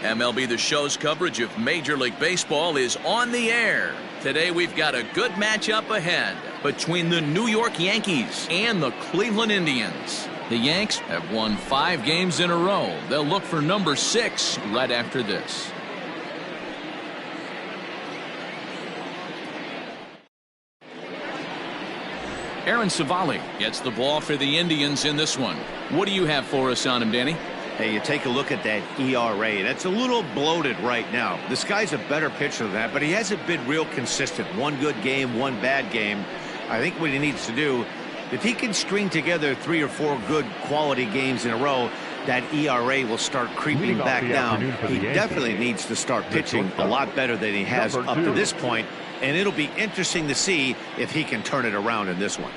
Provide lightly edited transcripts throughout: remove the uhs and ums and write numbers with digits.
MLB The Show's coverage of Major League Baseball is on the air. Today we've got a good matchup ahead between the New York Yankees and the Cleveland Indians. The Yanks have won 5 games in a row. They'll look for number 6 right after this. Aaron Savali gets the ball for the Indians in this one. What do you have for us on him, Danny? Hey, you take a look at that ERA. That's a little bloated right now. This guy's a better pitcher than that, but he hasn't been real consistent. One good game, one bad game. I think what he needs to do, if he can string together 3 or 4 good quality games in a row, that ERA will start creeping back down. He definitely needs to start pitching a lot better than he has up to this point, and it'll be interesting to see if he can turn it around in this one.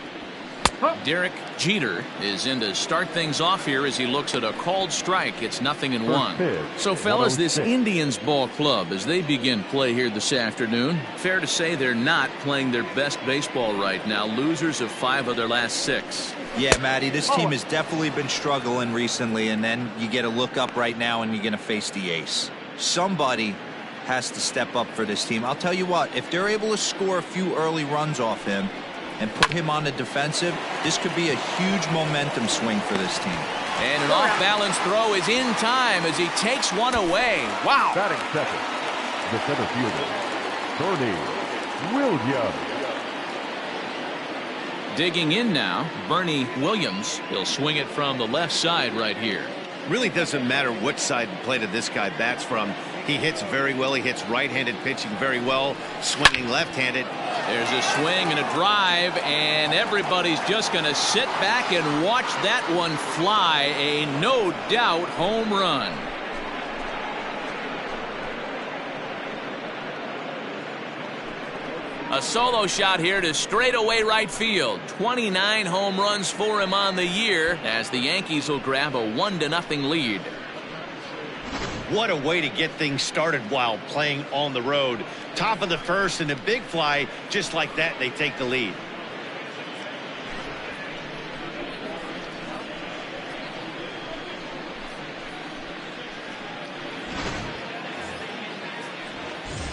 Derek Jeter is in to start things off here as he looks at a called strike. It's 0-1. So, fellas, this Indians ball club, as they begin play here this afternoon, fair to say they're not playing their best baseball right now. Losers of 5 of their last 6. Yeah, Matty, this team has definitely been struggling recently, and then you get a look up right now and you're going to face the ace. Somebody has to step up for this team. I'll tell you what, if they're able to score a few early runs off him and put him on the defensive, this could be a huge momentum swing for this team. And an off-balance throw is in time as he takes one away. Wow. Batting second, the center fielder, Bernie Williams. Digging in now, Bernie Williams. He'll swing it from the left side right here. Really doesn't matter which side of the plate this guy bats from. He hits very well. He hits right-handed pitching very well. Swinging left-handed. There's a swing and a drive, and everybody's just going to sit back and watch that one fly. A no-doubt home run. A solo shot here to straightaway right field. 29 home runs for him on the year as the Yankees will grab a 1-0 lead. What a way to get things started while playing on the road. Top of the first and a big fly. Just like that, they take the lead.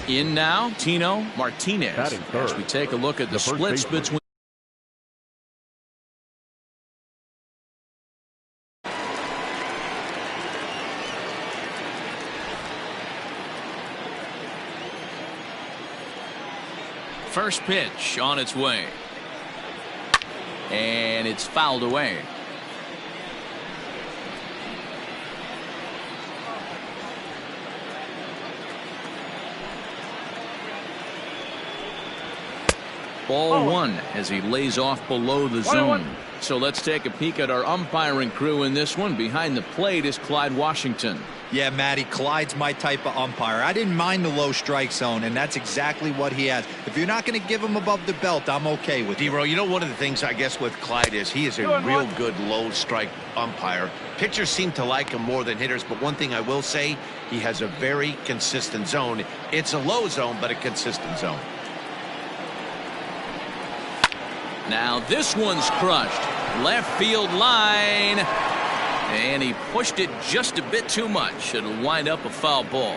In now, Tino Martinez. As we take a look at the splits between. First pitch on its way. And it's fouled away. Ball 1 as he lays off below the zone. So let's take a peek at our umpiring crew in this one. Behind the plate is Clyde Washington. Yeah, Matty, Clyde's my type of umpire. I didn't mind the low strike zone, and that's exactly what he has. If you're not going to give him above the belt, I'm okay with it. D-Row, you know, one of the things I guess with Clyde is he is a real good low strike umpire. Pitchers seem to like him more than hitters, but one thing I will say, he has a very consistent zone. It's a low zone, but a consistent zone. Now this one's crushed. Left field line. And he pushed it just a bit too much. It'll wind up a foul ball.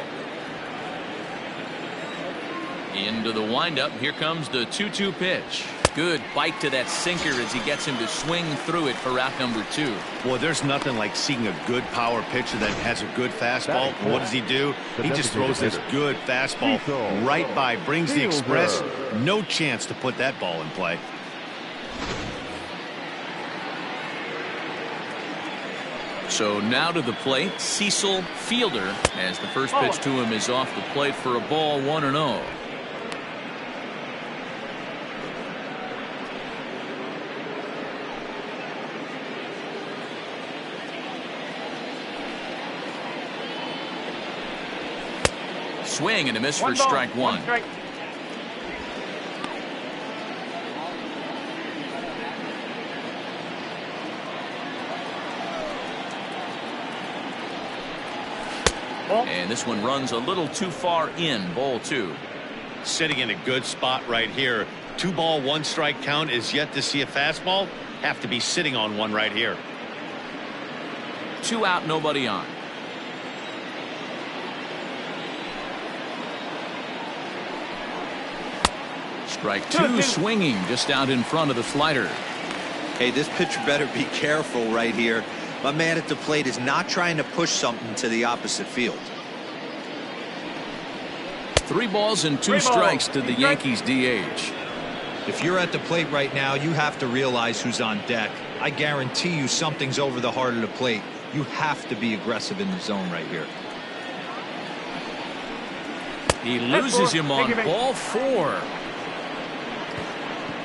Into the windup. Here comes the 2-2 pitch. Good bite to that sinker as he gets him to swing through it for out number 2. Boy, there's nothing like seeing a good power pitcher that has a good fastball. What does he do? He just throws this good fastball right by, brings the express. No chance to put that ball in play. So now to the plate, Cecil Fielder, as the first pitch to him is off the plate for a ball 1-0. Swing and a miss for strike 1. And this one runs a little too far in. Ball 2. Sitting in a good spot right here. 2 ball, 1 strike count. Is yet to see a fastball. Have to be sitting on one right here. 2 out, nobody on. Strike two, swinging just out in front of the slider. Hey, this pitcher better be careful right here. My man at the plate is not trying to push something to the opposite field. 3 balls and 2 strikes to the Yankees DH. If you're at the plate right now, you have to realize who's on deck. I guarantee you something's over the heart of the plate. You have to be aggressive in the zone right here. He loses him on ball 4.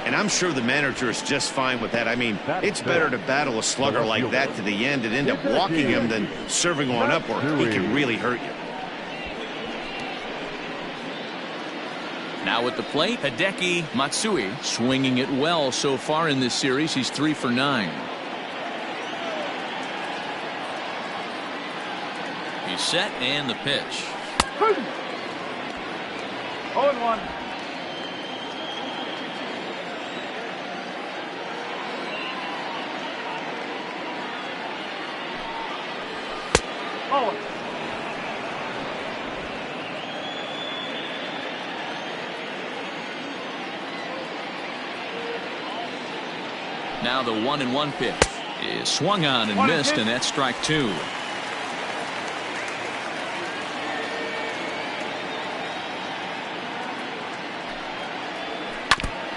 And I'm sure the manager is just fine with that. I mean, it's better to battle a slugger like that to the end and end up walking him than serving on up, or he can really hurt you. Now at the plate, Hideki Matsui, swinging it well so far in this series. He's 3 for 9. He's set, and the pitch. 0-1. Oh. Now the 1-1 pitch is swung on and missed, and that's strike 2.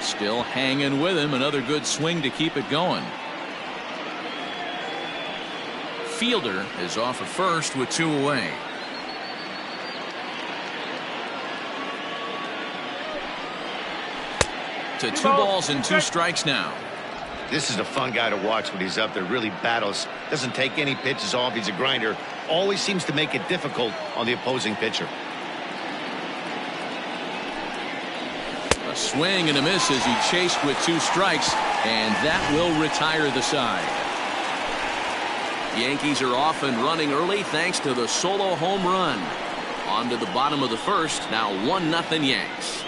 Still hanging with him. Another good swing to keep it going. Fielder is off at first with 2 away. To 2 balls and 2 strikes now. This is a fun guy to watch when he's up there. Really battles. Doesn't take any pitches off. He's a grinder. Always seems to make it difficult on the opposing pitcher. A swing and a miss as he chased with 2 strikes, and that will retire the side. Yankees are off and running early thanks to the solo home run. On to the bottom of the first. Now 1-0 Yanks.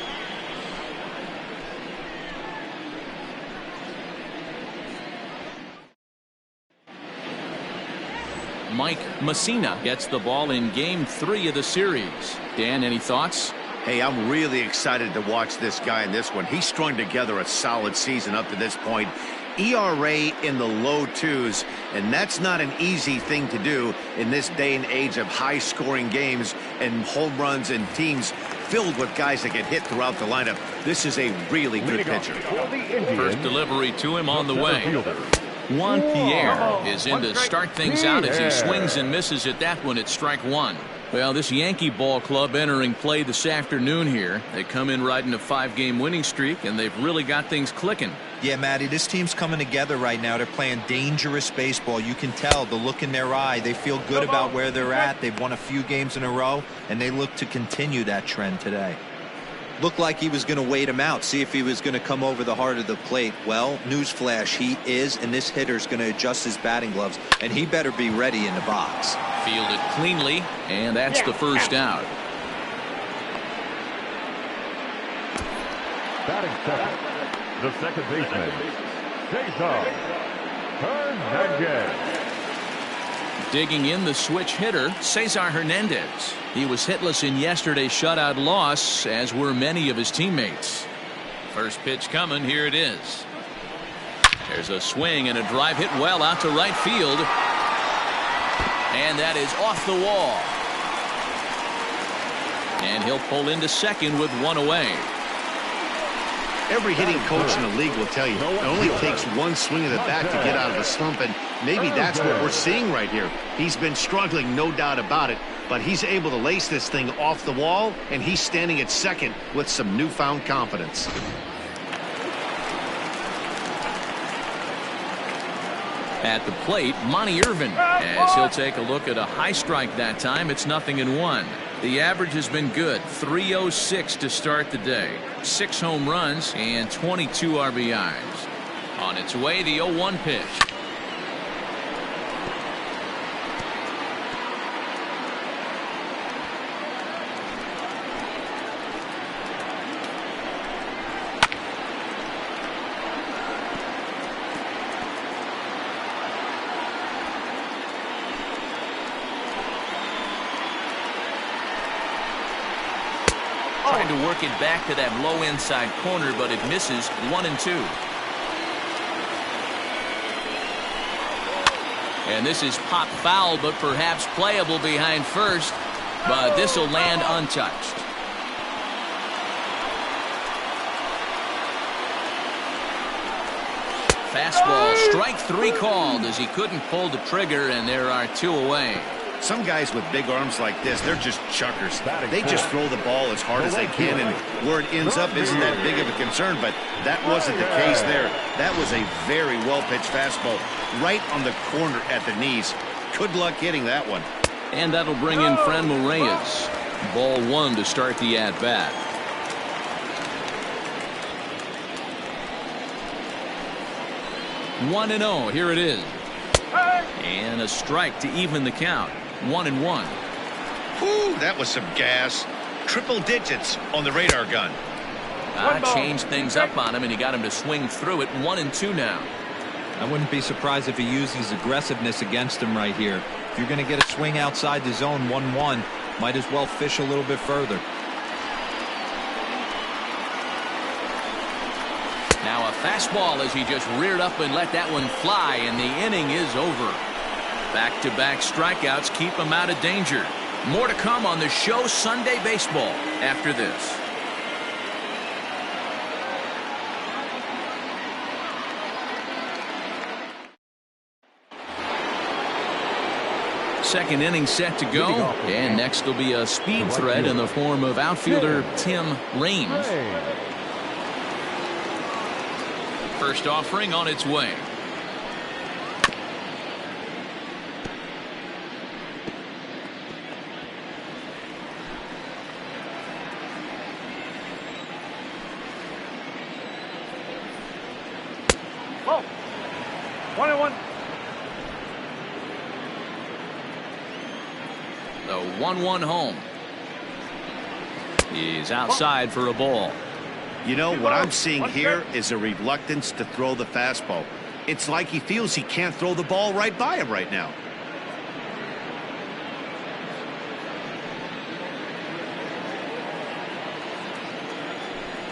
Mike Messina gets the ball in game 3 of the series. Dan, any thoughts? Hey, I'm really excited to watch this guy in this one. He's strung together a solid season up to this point. ERA in the low 2s, and that's not an easy thing to do in this day and age of high-scoring games and home runs and teams filled with guys that get hit throughout the lineup. This is a really good pitcher. First delivery to him on the way. Juan Pierre is in to start things out as he swings and misses at that one. It's strike 1. Well, this Yankee ball club entering play this afternoon here. They come in riding a 5-game winning streak, and they've really got things clicking. Yeah, Matty, this team's coming together right now. They're playing dangerous baseball. You can tell the look in their eye. They feel good about where they're at. They've won a few games in a row, and they look to continue that trend today. Looked like he was going to wait him out, see if he was going to come over the heart of the plate. Well, newsflash, he is, and this hitter's going to adjust his batting gloves, and he better be ready in the box. Fielded cleanly, and that's the first out. Batting second, the second baseman, Cesar Hernandez. Digging in the switch hitter, Cesar Hernandez. He was hitless in yesterday's shutout loss, as were many of his teammates. First pitch coming. Here it is. There's a swing and a drive hit well out to right field. And that is off the wall. And he'll pull into second with 1 away. Every hitting coach in the league will tell you it only takes one swing of the bat to get out of the slump, and maybe that's what we're seeing right here. He's been struggling, no doubt about it, but he's able to lace this thing off the wall, and he's standing at second with some newfound confidence. At the plate, Monty Irvin, as he'll take a look at a high strike that time. It's 0-1. The average has been good, 306 to start the day. 6 home runs and 22 RBIs. On its way, the 0-1 pitch. Trying to work it back to that low inside corner, but it misses. 1-2. And this is pop foul, but perhaps playable behind first. But this will land untouched. Fastball, strike 3 called as he couldn't pull the trigger, and there are 2 away. Some guys with big arms like this, they're just chuckers. They just throw the ball as hard as they can, and where it ends up isn't that big of a concern, but that wasn't the case there. That was a very well-pitched fastball right on the corner at the knees. Good luck hitting that one. And that'll bring in Franmil Reyes. Ball 1 to start the at-bat. One and 0. Here it is. And a strike to even the count. 1-1. Whew, that was some gas. Triple digits on the radar gun. Changed things up on him, and he got him to swing through it. 1-2 now. I wouldn't be surprised if he used his aggressiveness against him right here. If you're going to get a swing outside the zone 1-1, might as well fish a little bit further. Now a fastball as he just reared up and let that one fly, and the inning is over. Back-to-back strikeouts keep him out of danger. More to come on the show Sunday Baseball after this. Second inning set to go, and next will be a speed threat in the form of outfielder Tim Raines. First offering on its way. Oh, 1-1. The 1-1 home. He's outside for a ball. You know, what I'm seeing here is a reluctance to throw the fastball. It's like he feels he can't throw the ball right by him right now.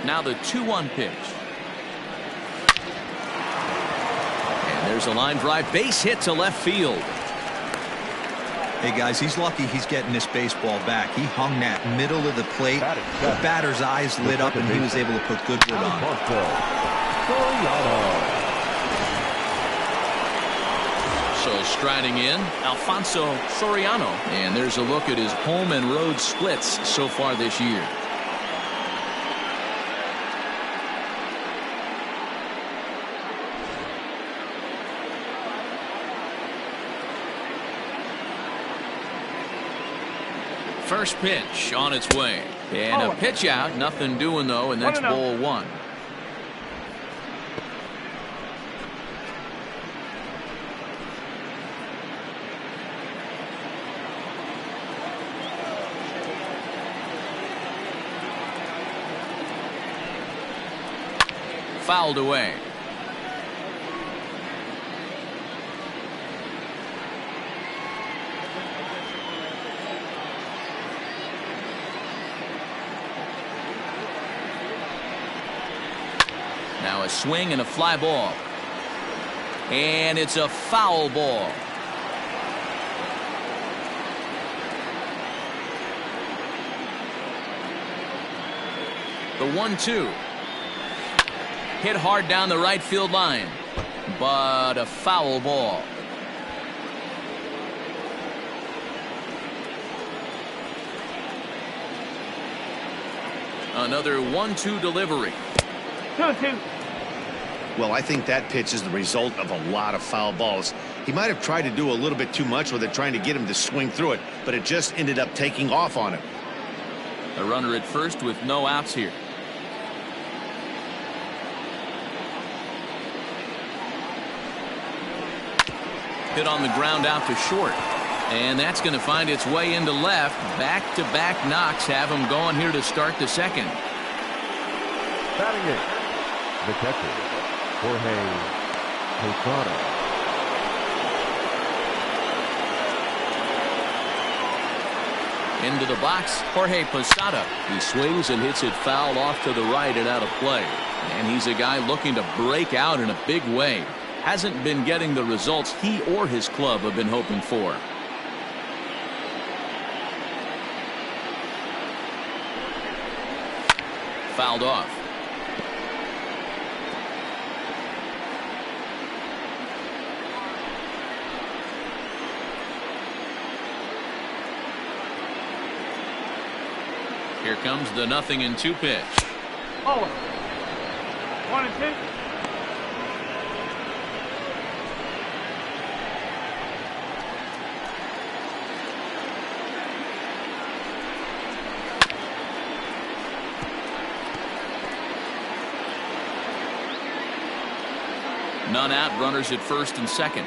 Now the 2-1 pitch. And there's a line drive base hit to left field. Hey guys, he's lucky he's getting this baseball back. He hung that middle of the plate. The batter's eyes lit up and he was able to put good wood on it. So striding in, Alfonso Soriano. And there's a look at his home and road splits so far this year. First pitch on its way. And a pitch out. Nothing doing, though, and that's ball 1. Fouled away. Now a swing and a fly ball. And it's a foul ball. The 1-2. Hit hard down the right field line. But a foul ball. Another 1-2 delivery. 2-2. Well, I think that pitch is the result of a lot of foul balls. He might have tried to do a little bit too much with it, trying to get him to swing through it, but it just ended up taking off on him. A runner at first with no outs here. Hit on the ground out to short. And that's going to find its way into left. Back-to-back knocks have him going here to start the second. Batting it, the catcher, Jorge Posada. Into the box, Jorge Posada. He swings and hits it foul off to the right and out of play. And he's a guy looking to break out in a big way. Hasn't been getting the results he or his club have been hoping for. Fouled off. Here comes the 0-2 pitch. Oh. 1-2. None out, runners at first and second.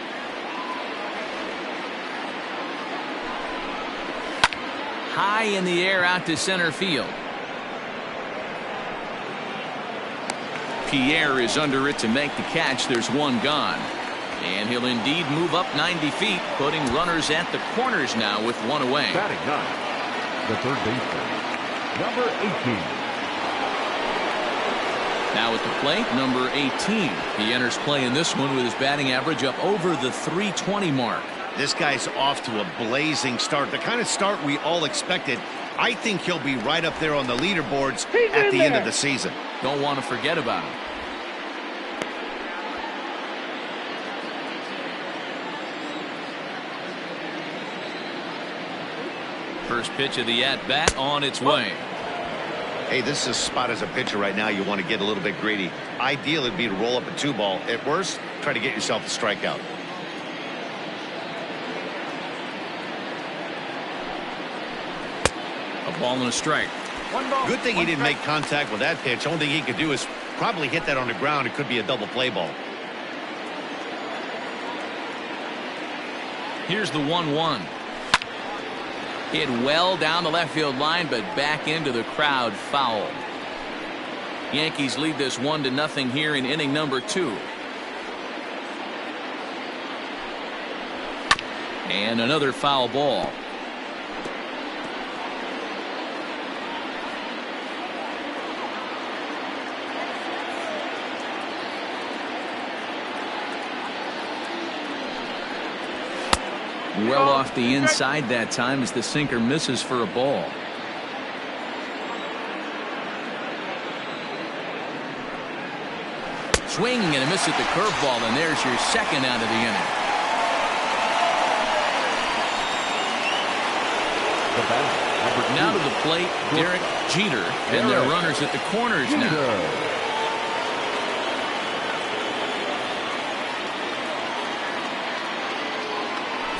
High in the air out to center field. Pierre is under it to make the catch. There's one gone. And he'll indeed move up 90 feet, putting runners at the corners now with one away. Batting ninth, the third baseman, number 18. Now at the plate, number 18. He enters play in this one with his batting average up over the 320 mark. This guy's off to a blazing start, the kind of start we all expected. I think he'll be right up there on the leaderboards at the end of the season. Don't want to forget about him. First pitch of the at-bat on its way. Hey, this is a spot as a pitcher right now you want to get a little bit greedy. Ideal would be to roll up a 2-ball. At worst, try to get yourself a strikeout. A ball and a strike. Good thing he didn't make contact with that pitch. Only thing he could do is probably hit that on the ground. It could be a double play ball. Here's the 1-1. Hit well down the left field line, but back into the crowd, foul. Yankees lead this 1-0 here in inning number 2. And another foul ball. Well off the inside that time as the sinker misses for a ball. Swinging and a miss at the curveball, and there's your second out of the inning. Now to the plate, Derek Jeter, and their runners at the corners now.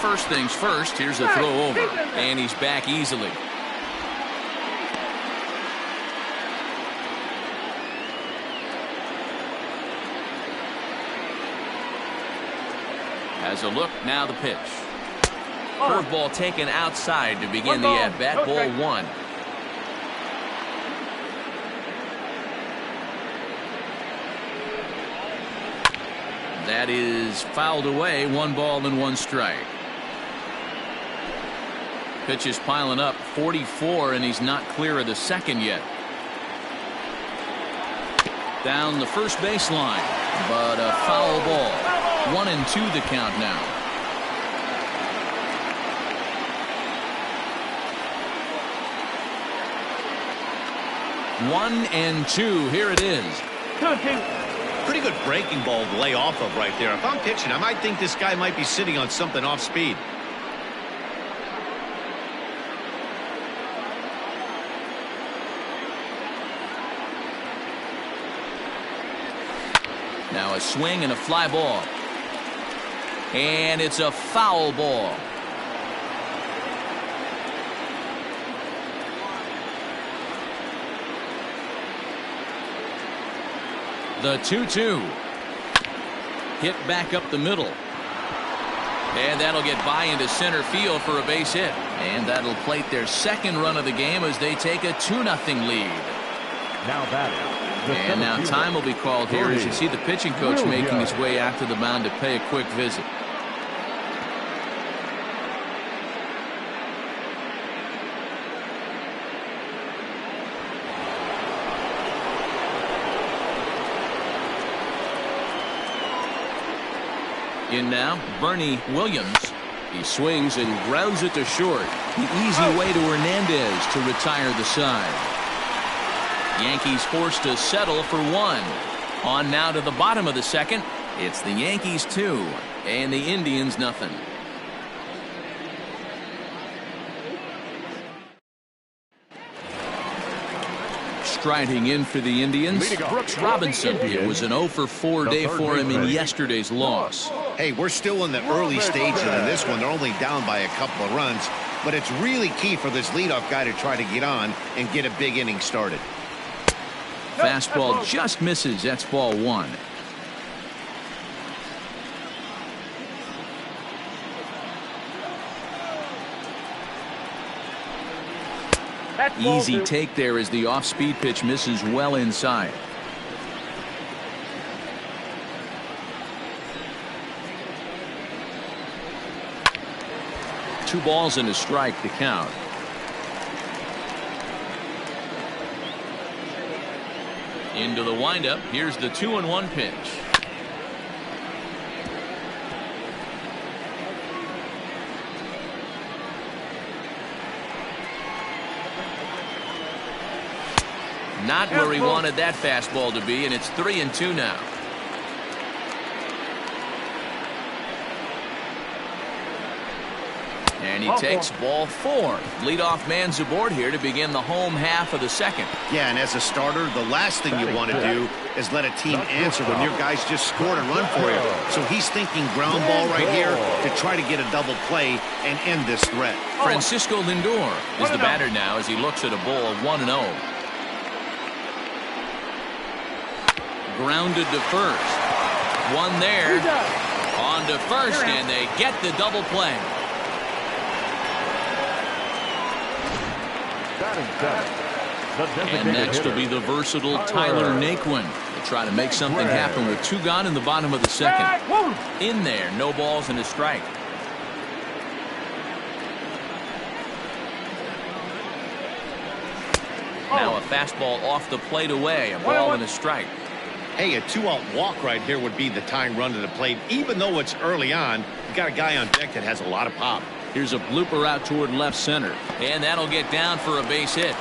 First things first, here's a throw over, and he's back easily. Has a look, now the pitch. Curveball taken outside to begin the at-bat, ball 1. That is fouled away, 1 ball and 1 strike. Pitch is piling up, 44, and he's not clear of the second yet. Down the first baseline, but a foul ball. 1-2 the count now. 1-2, here it is. 2-2. Pretty good breaking ball to lay off of right there. If I'm pitching, I might think this guy might be sitting on something off speed. Now a swing and a fly ball. And it's a foul ball. The 2-2. Hit back up the middle. And that'll get by into center field for a base hit. And that'll plate their second run of the game as they take a 2-0 lead. Now batting. And now time will be called here as you see the pitching coach making his way out to the mound to pay a quick visit. In now, Bernie Williams. He swings and grounds it to short. The easy way to Hernandez to retire the side. Yankees forced to settle for one. On now to the bottom of the second. It's the Yankees 2 and the Indians nothing. Striding in for the Indians, Brooks Robinson. It was an 0-for-4 day for him in yesterday's loss. Hey, we're still in the early stages of this one. They're only down by a couple of runs, but it's really key for this leadoff guy to try to get on and get a big inning started. Fastball just misses. That's ball one. Easy take there as the off-speed pitch misses well inside. Two balls and a strike to count. Into the windup. Here's the 2-1 pitch. Not where he wanted that fastball to be, and it's 3-2 now. And he takes ball four. Leadoff man's aboard here to begin the home half of the second. Yeah, and as a starter, the last thing you want to do is let a team answer when your guys just scored a run for you. So he's thinking ground ball right here to try to get a double play and end this threat. Francisco Lindor is the batter now as he looks at a ball 1-0. Grounded to first. One there. On to first, and they get the double play. And next will be the versatile Tyler Naquin. They'll try to make something happen with two gone in the bottom of the second. In there, no balls and a strike. Now a fastball off the plate away. A ball and a strike. Hey, a two-out walk right here would be the tying run to the plate. Even though it's early on, you got a guy on deck that has a lot of pop. Here's a blooper out toward left center. And that'll get down for a base hit.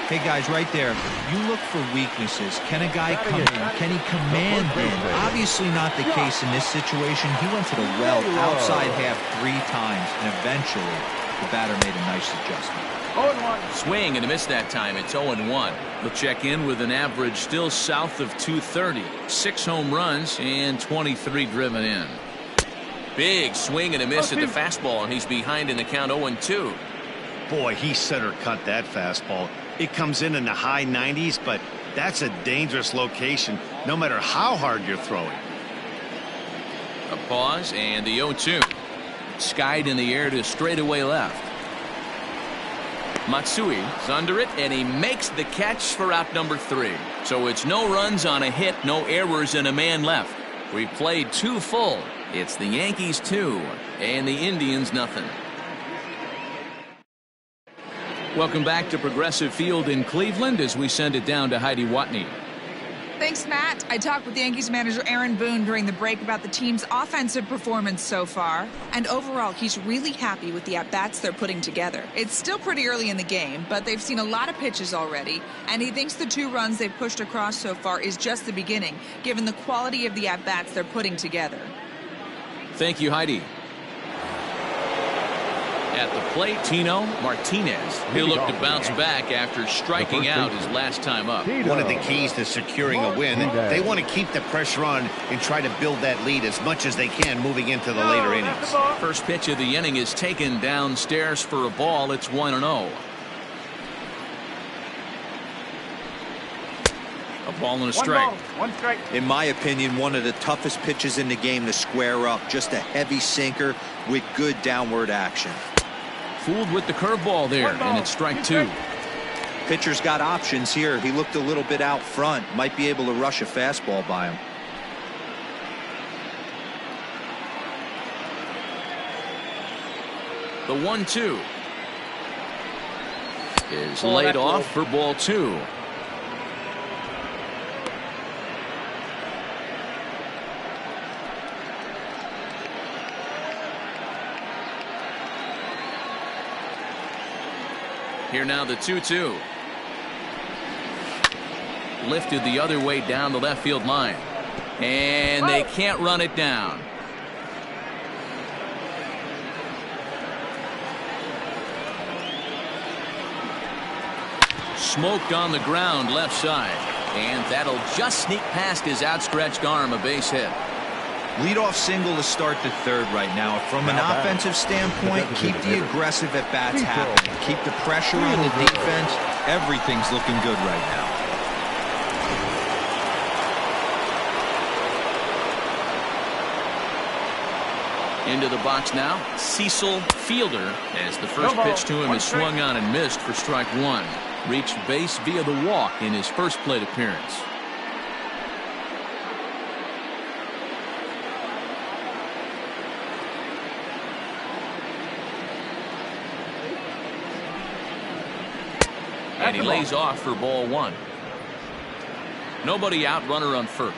Hey, guys, right there, you look for weaknesses. Can a guy come in? Can he command in? Obviously not the case in this situation. He went to the well outside half 3 times, and eventually the batter made a nice adjustment. 0-1. Swing and a miss that time. It's 0-1. We'll check in with an average still south of 230. 6 home runs and 23 driven in. Big swing and a miss at the fastball, and he's behind in the count 0-2. Boy, he center cut that fastball. It comes in the high 90s, but that's a dangerous location no matter how hard you're throwing. A pause and the 0-2. Skied in the air to straightaway left. Matsui is under it, and he makes the catch for out number 3. So it's no runs on a hit, no errors, and a man left. We've played 2 full. It's the Yankees 2 and the Indians nothing. Welcome back to Progressive Field in Cleveland as we send it down to Heidi Watney. Thanks, Matt. I talked with Yankees manager Aaron Boone during the break about the team's offensive performance so far. And overall, he's really happy with the at-bats they're putting together. It's still pretty early in the game, but they've seen a lot of pitches already. And he thinks the 2 runs they've pushed across so far is just the beginning, given the quality of the at-bats they're putting together. Thank you, Heidi. At the plate, Tino Martinez. He'll look to bounce back after striking out his last time up. One of the keys to securing a win, they want to keep the pressure on and try to build that lead as much as they can moving into the later innings. First pitch of the inning is taken downstairs for a ball. It's 1-0. A ball and a strike. 1 strike. In my opinion, one of the toughest pitches in the game to square up. Just a heavy sinker with good downward action. Fooled with the curveball there, and it's strike 2. Pitcher's got options here. He looked a little bit out front. Might be able to rush a fastball by him. The 1-2 is laid off for ball 2. Here now the 2-2. Lifted the other way down the left field line. And they can't run it down. Smoked on the ground left side. And that'll just sneak past his outstretched arm, a base hit. Leadoff single to start the third right now. From an offensive standpoint, keep the aggressive at-bats happening. Keep the pressure on the defense. Everything's looking good right now. Into the box now, Cecil Fielder, as the first pitch to him is swung on and missed for strike one. Reached base via the walk in his first plate appearance. And he lays off for ball one. Nobody out, runner on first.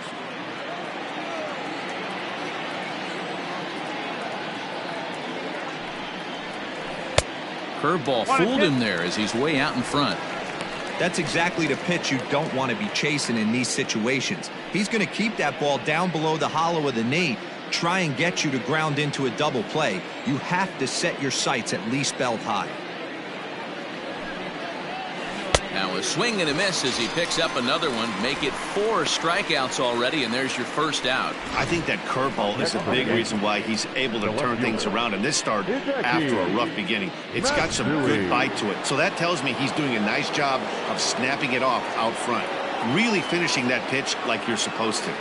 Curveball fooled him there as he's way out in front. That's exactly the pitch you don't want to be chasing in these situations. He's going to keep that ball down below the hollow of the knee, try and get you to ground into a double play. You have to set your sights at least belt high. Now a swing and a miss as he picks up another one. Make it 4 strikeouts already, and there's your first out. I think that curveball is a big reason why he's able to turn things around in this start after a rough beginning. It's got some good bite to it. So that tells me he's doing a nice job of snapping it off out front. Really finishing that pitch like you're supposed to.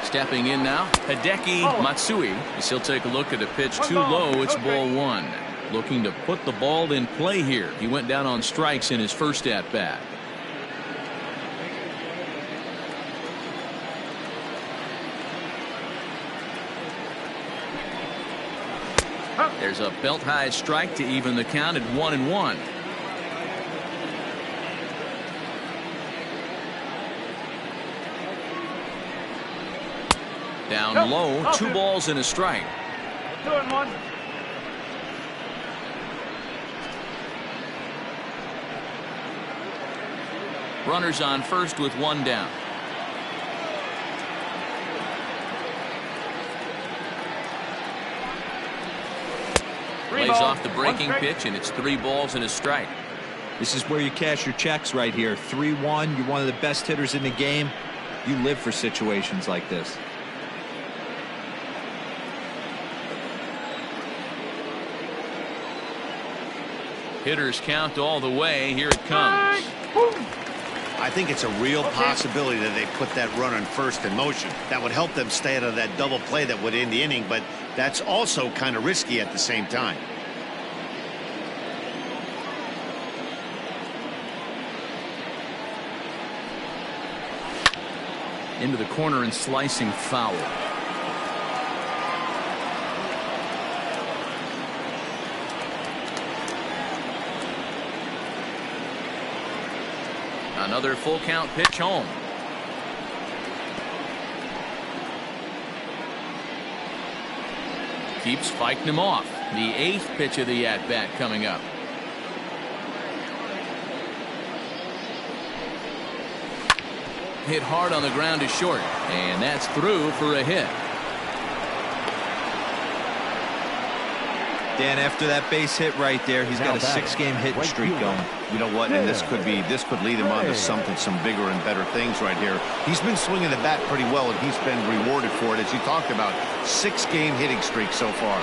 Stepping in now, Hideki Matsui. As he'll take a look at a pitch too low. It's ball one. Looking to put the ball in play here. He went down on strikes in his first at bat. There's a belt high strike to even the count at 1-1. Down low, 2 balls and a strike. 2-1. Runners on first with 1 down. Lays off the breaking pitch, and it's 3 balls and a strike. This is where you cash your checks right here. 3-1. You're one of the best hitters in the game. You live for situations like this. Hitters count all the way. Here it comes. I think it's a real possibility that they put that runner on first in motion. That would help them stay out of that double play that would end the inning, but that's also kind of risky at the same time. Into the corner and slicing foul. Another full count pitch home. Keeps fighting him off. The 8th pitch of the at bat coming up. Hit hard on the ground to short, and that's through for a hit. Dan, after that base hit right there, he's got a 6-game hitting streak going. You know what? And this could lead him on to some bigger and better things right here. He's been swinging the bat pretty well, and he's been rewarded for it, as you talked about. 6-game hitting streak so far.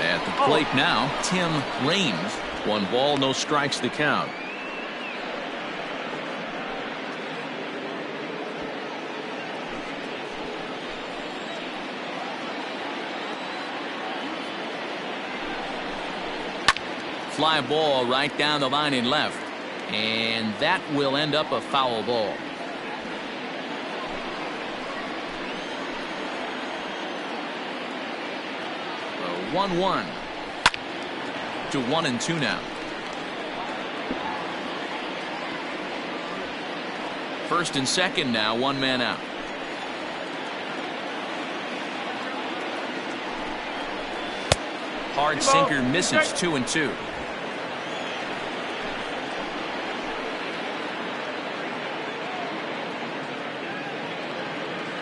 At the plate now, Tim Raines. 1 ball, no strikes to count. Fly ball right down the line in left, and that will end up a foul ball. So 1-1 to 1-2 now. First and second now, 1 man out. Hard sinker misses, 2-2.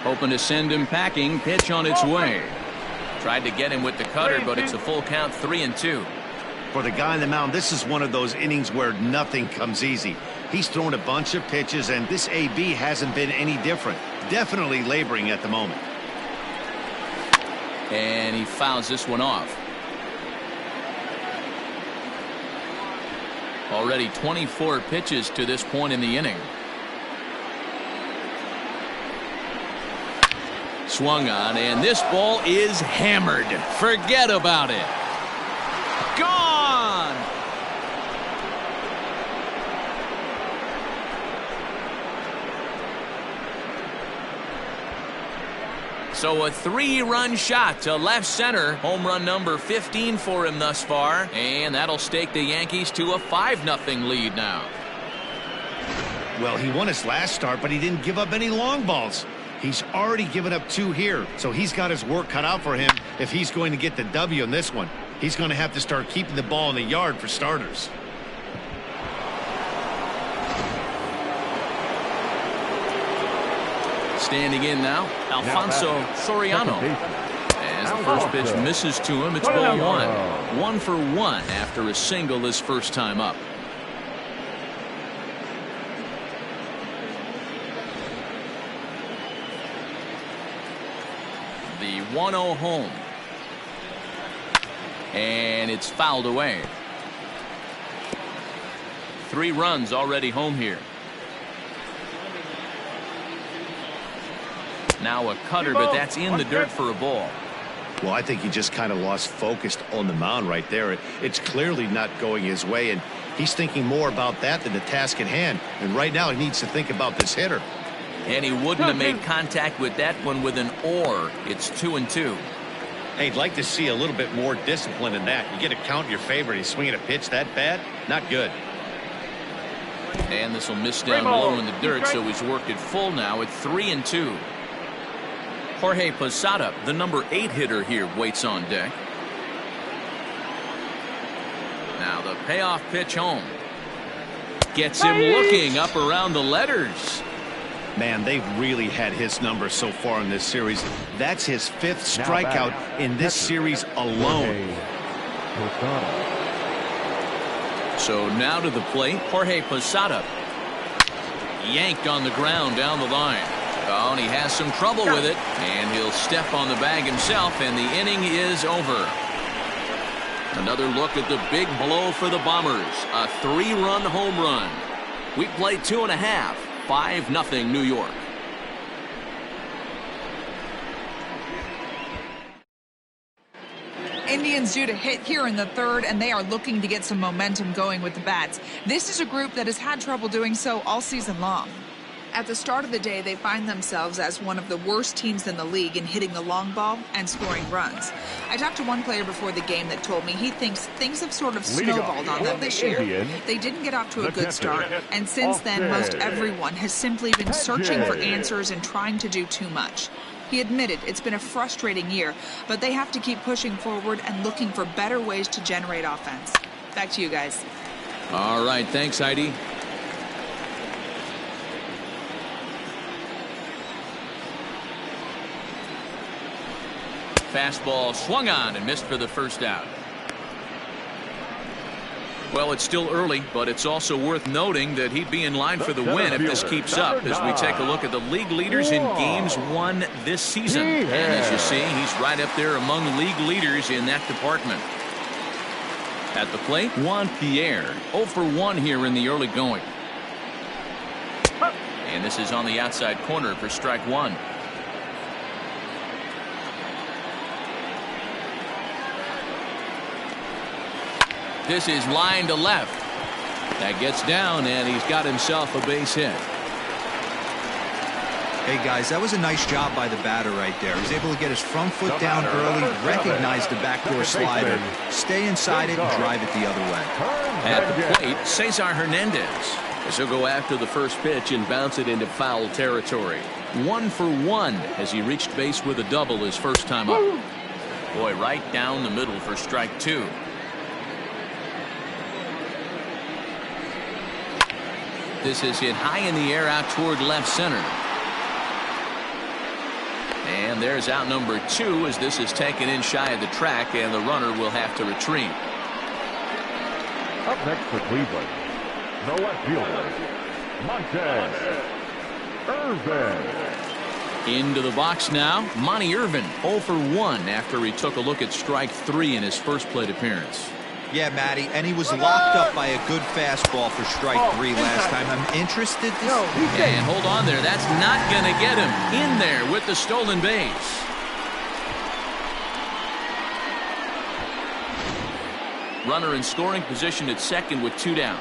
Hoping to send him packing. Pitch on its way. Tried to get him with the cutter, but it's a full count, 3-2. For the guy on the mound, this is one of those innings where nothing comes easy. He's thrown a bunch of pitches, and this AB hasn't been any different. Definitely laboring at the moment. And he fouls this one off. Already 24 pitches to this point in the inning. Swung on, and this ball is hammered. Forget about it. Gone! So a 3-run shot to left center. Home run number 15 for him thus far. And that'll stake the Yankees to a 5-0 lead now. Well, he won his last start, but he didn't give up any long balls. He's already given up 2 here, so he's got his work cut out for him if he's going to get the W in this one. He's going to have to start keeping the ball in the yard for starters. Standing in now, Alfonso Soriano. As the first pitch misses to him, it's ball 1. 1 for 1 after a single his first time up. The 1-0 home. And it's fouled away. 3 runs already home here. Now a cutter, but that's in the dirt for a ball. Well, I think he just kind of lost focus on the mound right there. It's clearly not going his way, and he's thinking more about that than the task at hand. And right now he needs to think about this hitter. And he wouldn't have made contact with that one with an or. It's 2-2. Hey, I'd like to see a little bit more discipline in that. You get a count in your favor and he's swinging a pitch that bad? Not good. And this will miss down low in the dirt, so he's worked it full now at 3-2. Jorge Posada, the number 8 hitter here, waits on deck. Now the payoff pitch home. Gets him looking up around the letters. Man, they've really had his number so far in this series. That's his 5th strikeout in this series alone. So now to the plate, Jorge Posada. Yanked on the ground down the line. Oh, and he has some trouble with it, and he'll step on the bag himself, and the inning is over. Another look at the big blow for the Bombers. A 3-run home run. We play 2.5. 5-0 New York. Indians due to hit here in the 3rd, and they are looking to get some momentum going with the bats. This is a group that has had trouble doing so all season long. At the start of the day, they find themselves as one of the worst teams in the league in hitting the long ball and scoring runs. I talked to one player before the game that told me he thinks things have sort of snowballed on them this year. They didn't get off to a good start, and since then, most everyone has simply been searching for answers and trying to do too much. He admitted it's been a frustrating year, but they have to keep pushing forward and looking for better ways to generate offense. Back to you guys. All right, thanks, Heidi. Fastball swung on and missed for the first out. Well, it's still early, but it's also worth noting that he'd be in line for the win if this keeps up, as we take a look at the league leaders in games won this season. And as you see, he's right up there among league leaders in that department. At the plate, Juan Pierre, 0 for 1 here in the early going. And this is on the outside corner for strike 1. This is line to left. That gets down, and he's got himself a base hit. Hey, guys, that was a nice job by the batter right there. He was able to get his front foot down early, recognize the backdoor slider, stay inside it, and drive it the other way. At the plate, Cesar Hernandez. As he'll go after the first pitch and bounce it into foul territory. 1 for 1 as he reached base with a double his first time up. Boy, right down the middle for strike 2. This is hit high in the air out toward left center. And there's out number 2 as this is taken in shy of the track, and the runner will have to retreat. Up next for Cleveland, the left fielder, Montez Irvin. Into the box now, Monty Irvin 0 for 1 after he took a look at strike 3 in his first plate appearance. Yeah, Matty, and he was locked up by a good fastball for strike 3 last time. I'm interested to see. And hold on there, that's not going to get him in there with the stolen base. Runner in scoring position at second with 2 down.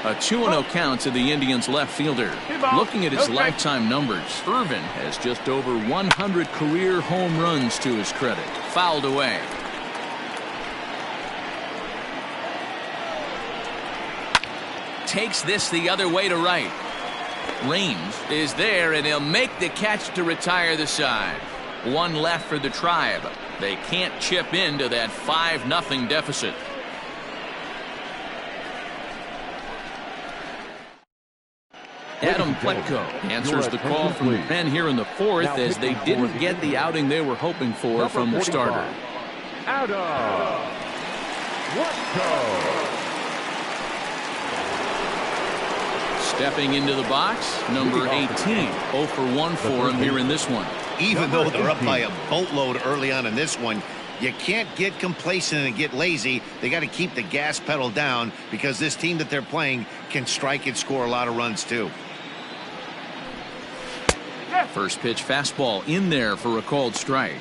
A 2-0 count to the Indians left fielder. Looking at his lifetime numbers, Irvin has just over 100 career home runs to his credit. Fouled away. Takes this the other way to right. Range is there, and he'll make the catch to retire the side. 1 left for the Tribe. They can't chip into that 5-0 deficit. Adam Pletko answers the call from the pen here in the 4th as they didn't get the outing they were hoping for from the starter. Adam Pletko. Stepping into the box, number 18. 0 for 1 for him here in this one. Even though they're up by a boatload early on in this one, you can't get complacent and get lazy. They got to keep the gas pedal down because this team that they're playing can strike and score a lot of runs too. First pitch fastball in there for a called strike.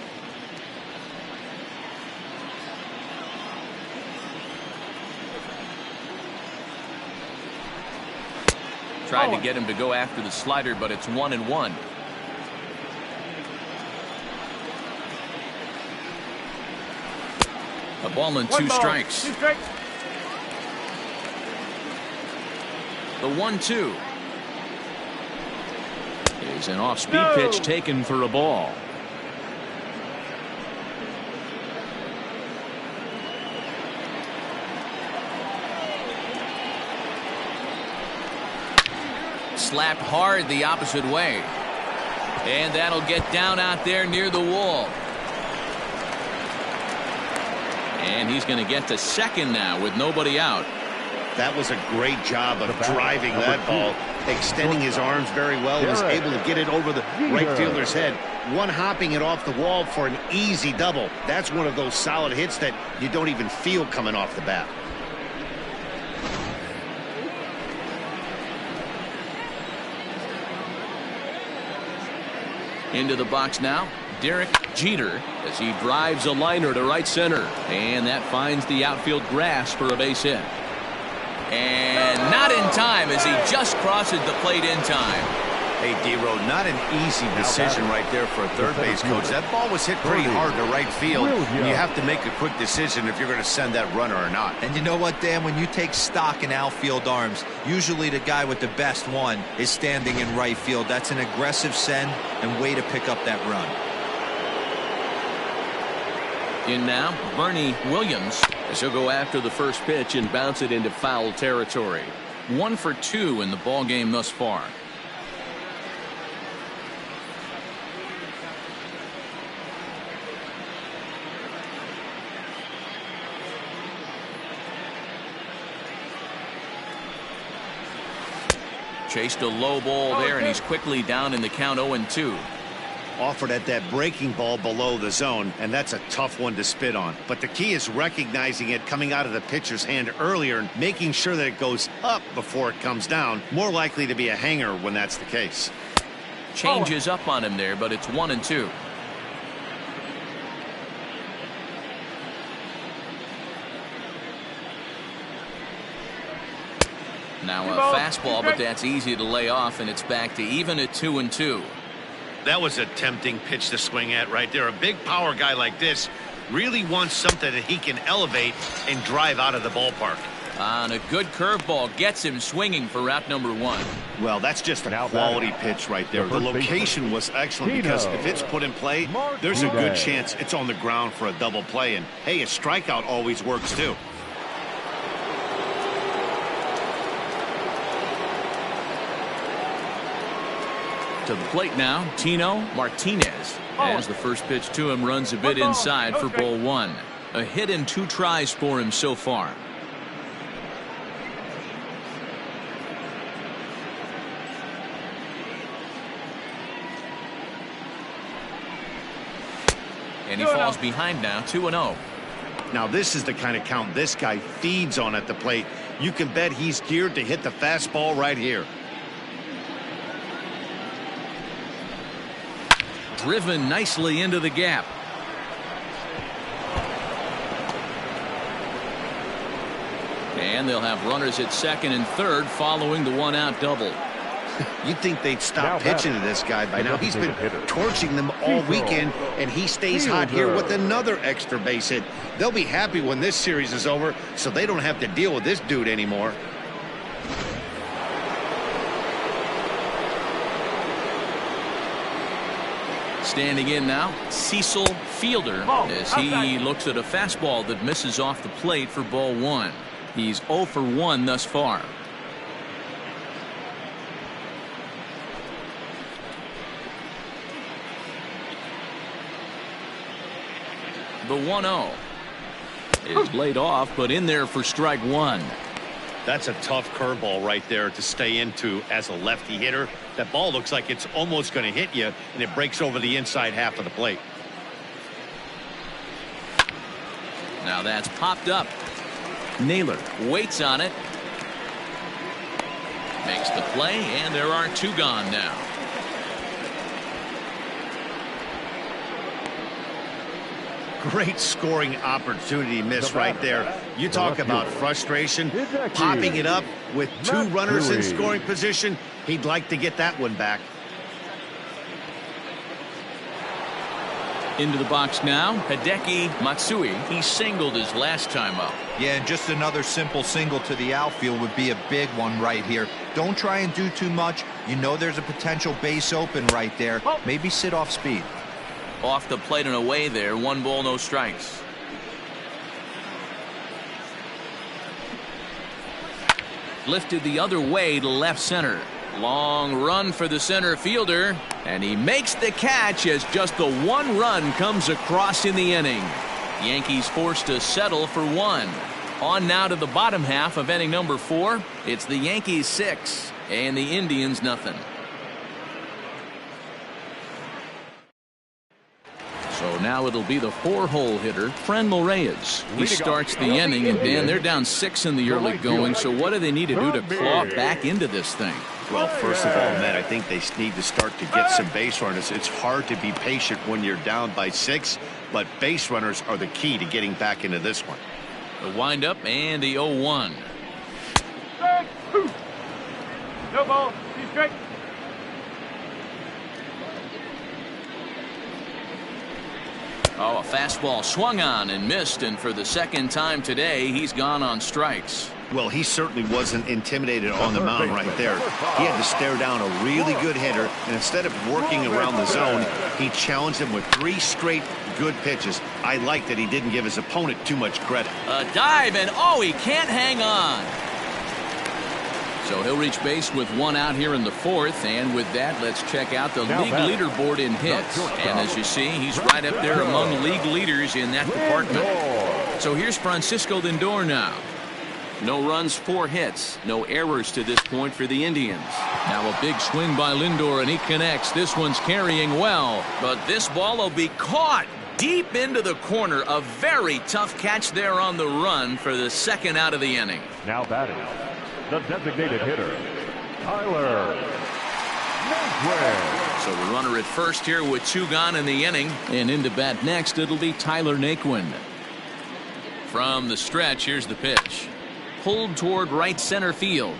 Tried to get him to go after the slider, but it's 1-1. A ball and 2 strikes. The 1-2 is an off-speed pitch taken for a ball. Slapped hard the opposite way. And that'll get down out there near the wall. And he's going to get to second now with nobody out. That was a great job of driving that ball, extending his arms very well. He was able to get it over the right fielder's head, one hopping it off the wall for an easy double. That's one of those solid hits that you don't even feel coming off the bat. Into the box now, Derek Jeter as he drives a liner to right center. And that finds the outfield grass for a base hit. And not in time as he just crosses the plate in time. Hey, D-Row, not an easy decision right there for a third base coach. That ball was hit pretty hard to right field. And you have to make a quick decision if you're going to send that runner or not. And you know what, Dan? When you take stock in outfield arms, usually the guy with the best one is standing in right field. That's an aggressive send and way to pick up that run. In now, Bernie Williams as he'll go after the first pitch and bounce it into foul territory. 1 for 2 in the ball game thus far. Chased a low ball there, and he's quickly down in the count 0-2. Offered at that breaking ball below the zone, and that's a tough one to spit on. But the key is recognizing it coming out of the pitcher's hand earlier and making sure that it goes up before it comes down. More likely to be a hanger when that's the case. Changes up on him there, but it's 1-2. Now a fastball, but that's easy to lay off, and it's back to even at 2-2. That was a tempting pitch to swing at right there. A big power guy like this really wants something that he can elevate and drive out of the ballpark. And a good curveball gets him swinging for route number 1. Well, that's just a quality pitch right there. The location was excellent because if it's put in play, there's a good chance it's on the ground for a double play. And, hey, a strikeout always works, too. To the plate now, Tino Martinez. As the first pitch to him runs a bit inside for ball one. A hit in 2 tries for him so far. And he falls behind now, 2-0. Now this is the kind of count this guy feeds on at the plate. You can bet he's geared to hit the fastball right here. Driven nicely into the gap. And they'll have runners at second and third following the 1-out double. You'd think they'd stop pitching to this guy by now. He's been torching them all weekend, and he stays hot here with another extra base hit. They'll be happy when this series is over, so they don't have to deal with this dude anymore. Standing in now, Cecil Fielder, as he looks at a fastball that misses off the plate for ball one. He's 0 for 1 thus far. The 1-0 is laid off, but in there for strike one. That's a tough curveball right there to stay into as a lefty hitter. That ball looks like it's almost going to hit you, and it breaks over the inside half of the plate. Now that's popped up. Naylor waits on it. Makes the play, and there are 2 gone now. Great scoring opportunity miss right there. You talk about frustration. Popping it up with 2 runners in scoring position. He'd like to get that one back. Into the box now, Hideki Matsui. He singled his last time up. Yeah, and just another simple single to the outfield would be a big one right here. Don't try and do too much. You know there's a potential base open right there. Maybe sit off speed. Off the plate and away there. 1 ball, no strikes. Lifted the other way to left center. Long run for the center fielder, and he makes the catch as just the 1 run comes across in the inning. Yankees forced to settle for 1. On now to the bottom half of inning number 4. It's the Yankees 6 and the Indians nothing. So now it'll be the 4-hole hitter, Franmil Reyes. He starts the inning, and Dan, they're down 6 in the early going. So what do they need to do to claw back into this thing? Well, first of all, Matt, I think they need to start to get some base runners. It's hard to be patient when you're down by 6, but base runners are the key to getting back into this one. The windup and the 0-1. No ball. 2 strikes. Oh, a fastball swung on and missed, and for the 2nd time today, he's gone on strikes. Well, he certainly wasn't intimidated on the mound right there. He had to stare down a really good hitter, and instead of working around the zone, he challenged him with 3 straight good pitches. I like that he didn't give his opponent too much credit. A dive, and oh, he can't hang on. So he'll reach base with 1 out here in the 4th, and with that, let's check out the league leaderboard in hits. And as you see, he's right up there among league leaders in that department. So here's Francisco Lindor now. No runs, 4 hits, no errors to this point for the Indians. Now a big swing by Lindor, and he connects. This one's carrying well, but this ball will be caught deep into the corner. A very tough catch there on the run for the 2nd out of the inning. Now batting, the designated hitter, Tyler Naquin. So the runner at first here with 2 gone in the inning, and into bat next it'll be Tyler Naquin. From the stretch, here's the pitch. Pulled toward right center field.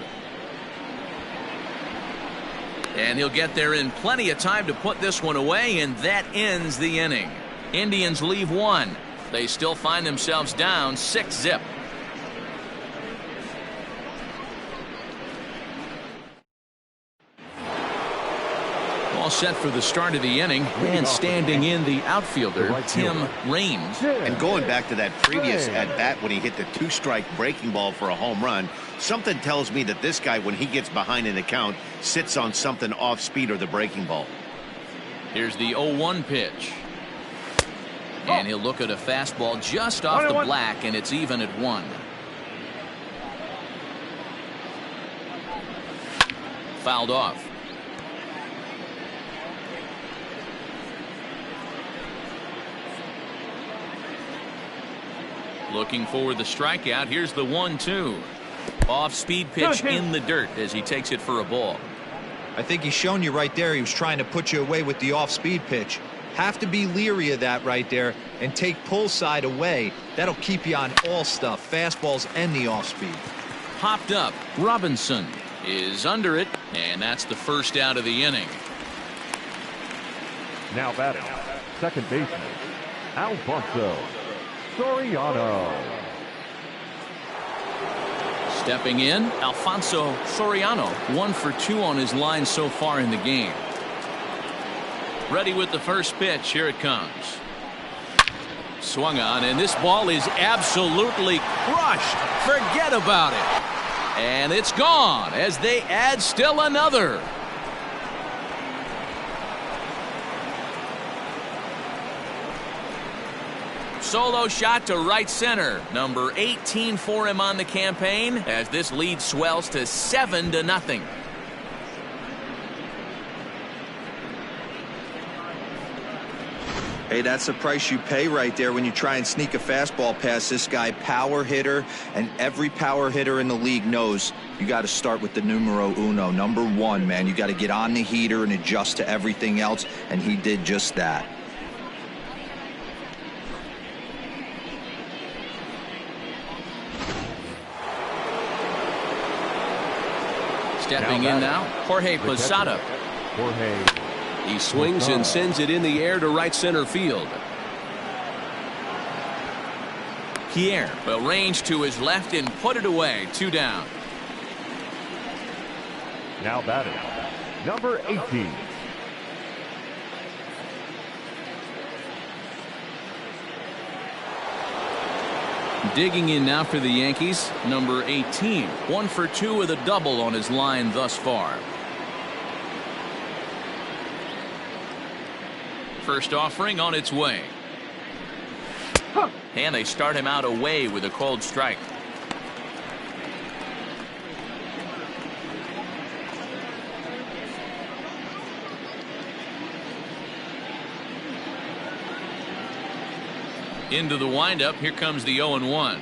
And he'll get there in plenty of time to put this one away, and that ends the inning. Indians leave 1. They still find themselves down 6-zip. All set for the start of the inning, and standing in the outfielder, Tim Raines. And going back to that previous at-bat when he hit the 2-strike breaking ball for a home run, Something tells me that this guy, when he gets behind in the count, sits on something off speed or the breaking ball. Here's the 0-1 pitch. And he'll look at a fastball just off the black, and it's even at 1. Fouled off. Looking for the strikeout. Here's the 1-2. Off-speed pitch in the dirt as he takes it for a ball. I think he's shown you right there. He was trying to put you away with the off-speed pitch. Have to be leery of that right there and take pull side away. That'll keep you on all stuff, fastballs and the off-speed. Popped up. Robinson is under it, and that's the first out of the inning. Now batting, second baseman, Alfonso Soriano. Stepping in, Alfonso Soriano, 1 for 2 on his line so far in the game. Ready with the first pitch. Here it comes. Swung on, and this ball is absolutely crushed. Forget about it. And it's gone as they add still another. Solo shot to right center. Number 18 for him on the campaign as this lead swells to 7-0. Hey, that's the price you pay right there when you try and sneak a fastball past this guy. Power hitter, and every power hitter in the league knows you got to start with the numero uno, number 1, man. You got to get on the heater and adjust to everything else, and he did just that. Stepping in now, Jorge Posada. He swings and sends it in the air to right center field. Pierre will range to his left and put it away. 2 down. Now batting, number 18. Digging in now for the Yankees, number 18. 1 for 2 with a double on his line thus far. First offering on its way. And they start him out away with a cold strike. Into the windup. Here comes the 0-1.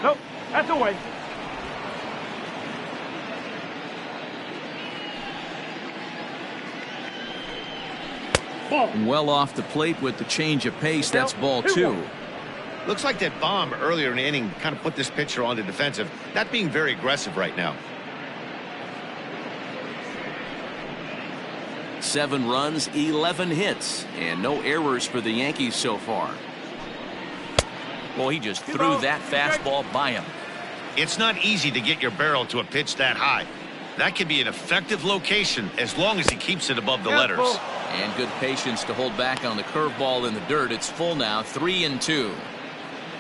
Nope, that's away. Well off the plate with the change of pace. That's ball 2. Looks like that bomb earlier in the inning kind of put this pitcher on the defensive. Not being very aggressive right now. 7 runs, 11 hits, and no errors for the Yankees so far. Well, he just threw that fastball by him. It's not easy to get your barrel to a pitch that high. That can be an effective location as long as he keeps it above the letters. And good patience to hold back on the curveball in the dirt. It's full now, 3-2.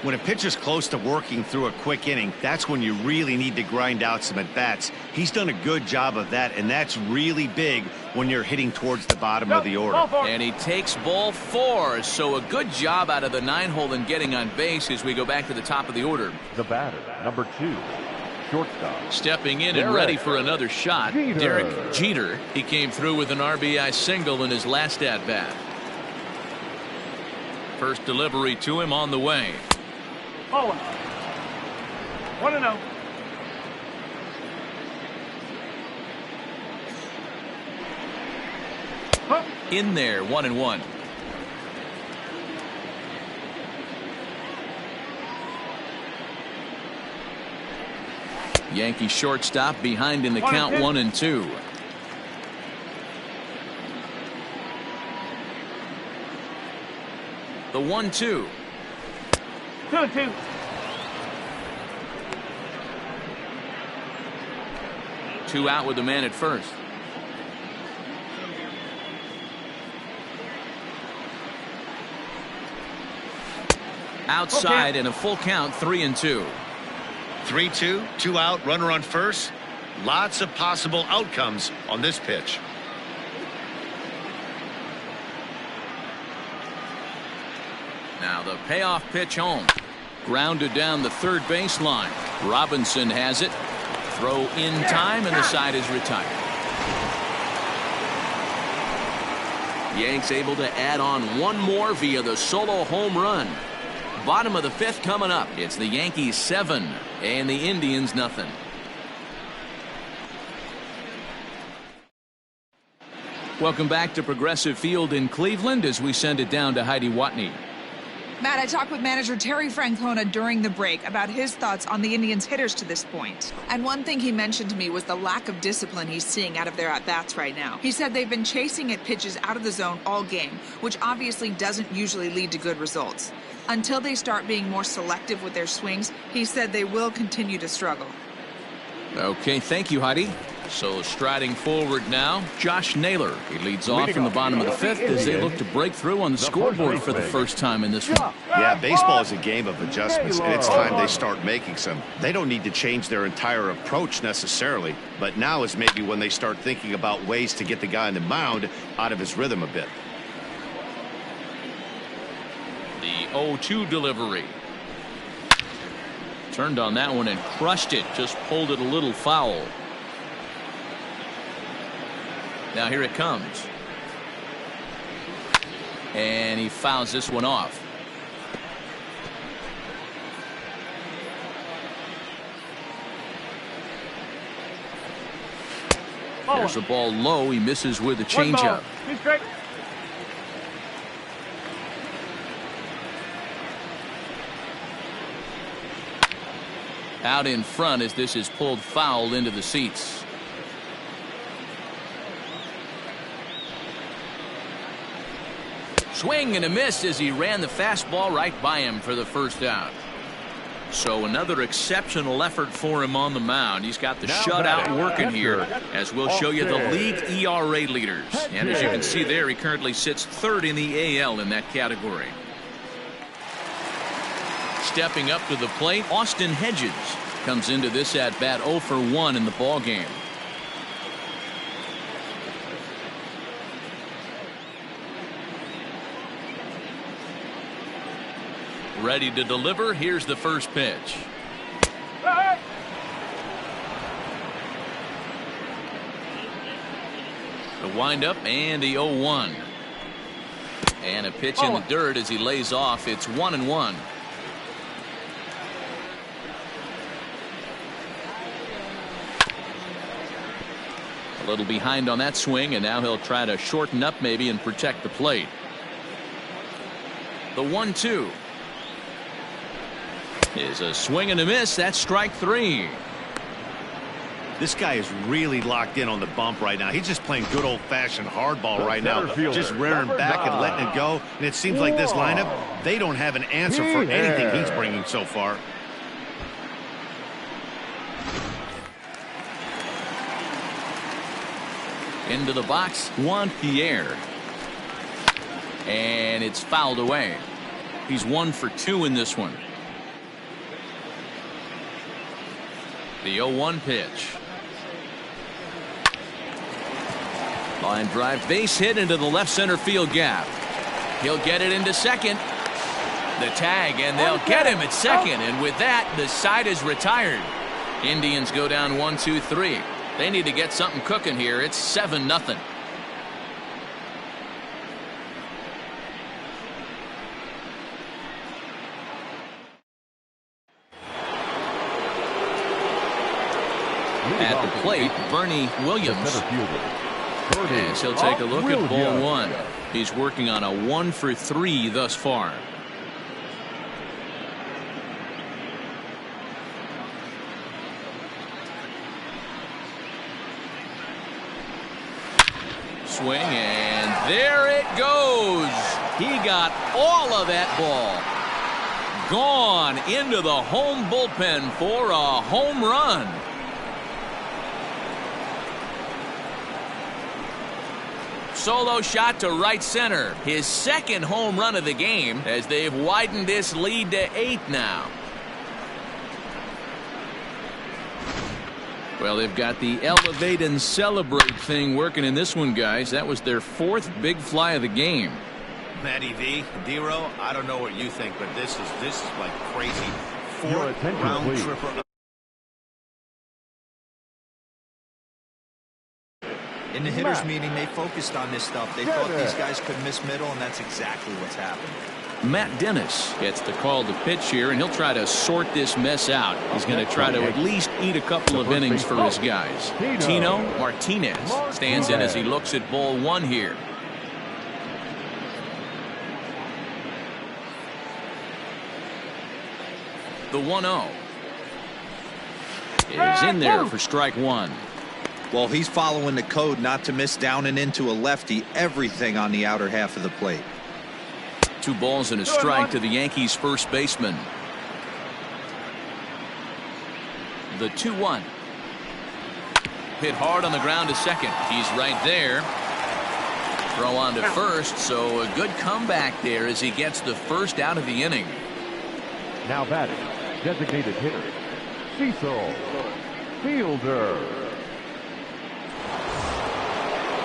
When a pitcher's close to working through a quick inning, that's when you really need to grind out some at-bats. He's done a good job of that, and that's really big when you're hitting towards the bottom of the order. And he takes ball 4, so a good job out of the 9-hole in getting on base as we go back to the top of the order. The batter, number 2, shortstop. Stepping in and ready for another shot, Derek Jeter. He came through with an RBI single in his last at-bat. First delivery to him on the way. 1-0. In there, 1-1. Yankee shortstop behind in the count, 1-2. The 1-2. 2-2. Two out with the man at first. Outside and a full count, 3-2. 3-2, 2 out, runner on first. Lots of possible outcomes on this pitch. Now the payoff pitch home. Grounded down the third baseline. Robinson has it. Throw in time, and the side is retired. Yanks able to add on one more via the solo home run. Bottom of the fifth coming up. It's the Yankees 7 and the Indians nothing. Welcome back to Progressive Field in Cleveland as we send it down to Heidi Watney. Matt, I talked with manager Terry Francona during the break about his thoughts on the Indians' hitters to this point. And one thing he mentioned to me was the lack of discipline he's seeing out of their at-bats right now. He said they've been chasing at pitches out of the zone all game, which obviously doesn't usually lead to good results. Until they start being more selective with their swings, he said they will continue to struggle. Okay, thank you, Heidi. So striding forward now, Josh Naylor. He leads off in the bottom of the fifth as they look to break through on the scoreboard for the first time in this one. Yeah, baseball is a game of adjustments, and it's time they start making some. They don't need to change their entire approach necessarily, but now is maybe when they start thinking about ways to get the guy on the mound out of his rhythm a bit. The 0-2 delivery. Turned on that one and crushed it. Just pulled it a little foul. Now here it comes. And he fouls this one off. There's a ball low. He misses with a changeup. Out in front as this is pulled foul into the seats. Swing and a miss as he ran the fastball right by him for the first out. So another exceptional effort for him on the mound. He's got the shutout working here, as we'll show you the league ERA leaders. And as you can see there, he currently sits third in the AL in that category. Stepping up to the plate, Austin Hedges comes into this at bat 0 for 1 in the ball game. Ready to deliver. Here's the first pitch. The windup and the 0-1. And a pitch in the dirt as he lays off. It's 1-1. A little behind on that swing, and now he'll try to shorten up maybe and protect the plate. The 1-2 is a swing and a miss. That's strike 3. This guy is really locked in on the bump right now. He's just playing good old-fashioned hardball right now, just rearing back and letting it go. And it seems like this lineup, they don't have an answer for anything he's bringing so far. Into the box, Juan Pierre. And it's fouled away. He's 1 for 2 in this one. The 0-1 pitch. Line drive, base hit into the left center field gap. He'll get it into second. The tag, and they'll get him at second. And with that, the side is retired. Indians go down 1-2-3. They need to get something cooking here. It's 7-0. At the plate, Bernie Williams. As he'll take a look at ball 1. He's working on a 1 for 3 thus far. Swing, and there it goes. He got all of that ball. Gone into the home bullpen for a home run. Solo shot to right center. His second home run of the game as they've widened this lead to 8 now. Well, they've got the elevate and celebrate thing working in this one, guys. That was their 4th big fly of the game. Matty V, D-Row, I don't know what you think, but this is like crazy. 4th round please. tripper. In the hitters meeting, they focused on this stuff. They thought these guys could miss middle, and that's exactly what's happened. Matt Dennis gets the call to pitch here, and he'll try to sort this mess out. He's going to try to at least eat a couple of innings for his guys. Tino Martinez stands in as he looks at ball 1 here. The 1-0 is in there for strike 1. Well, he's following the code not to miss down and into a lefty. Everything on the outer half of the plate. 2 balls and a strike to the Yankees first baseman. The 2-1. Hit hard on the ground to second. He's right there. Throw on to first, so a good comeback there as he gets the first out of the inning. Now batting, designated hitter, Cecil Fielder.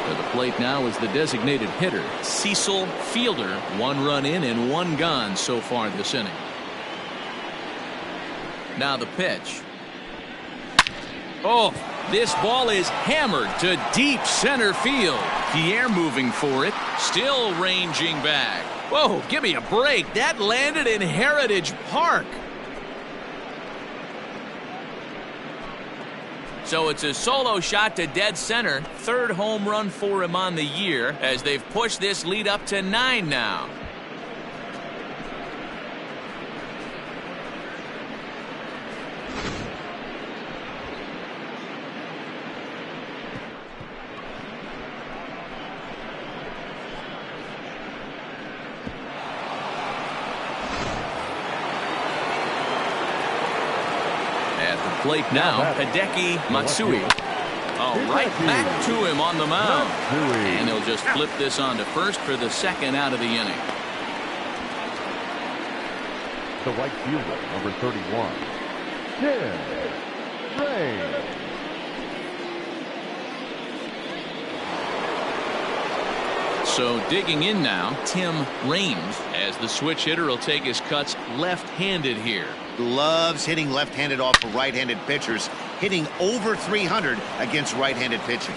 To the plate now is the designated hitter, Cecil Fielder. 1 run in and 1 gone so far this inning. Now the pitch. Oh, this ball is hammered to deep center field. Pierre moving for it, still ranging back. Whoa, give me a break. That landed in Heritage Park. So it's a solo shot to dead center. 3rd home run for him on the year as they've pushed this lead up to 9 now. Plate now, Hideki Matsui. Oh, right back to him on the mound. And he'll just flip this on to first for the 2nd out of the inning. The right fielder, number 31, Tim Ray. So digging in now, Tim Raines, as the switch hitter will take his cuts left-handed here. Loves hitting left-handed off of right-handed pitchers, hitting over 300 against right-handed pitching.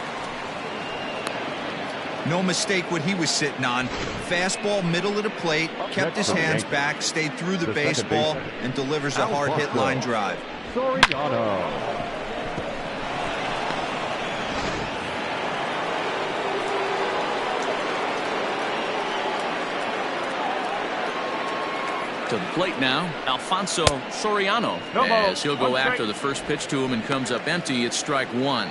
No mistake what he was sitting on. Fastball middle of the plate, kept his hands back, stayed through the baseball, and delivers a hard hit line drive. Soriano. To the plate now, Alfonso Soriano, as he'll go after the first pitch to him and comes up empty. It's strike 1.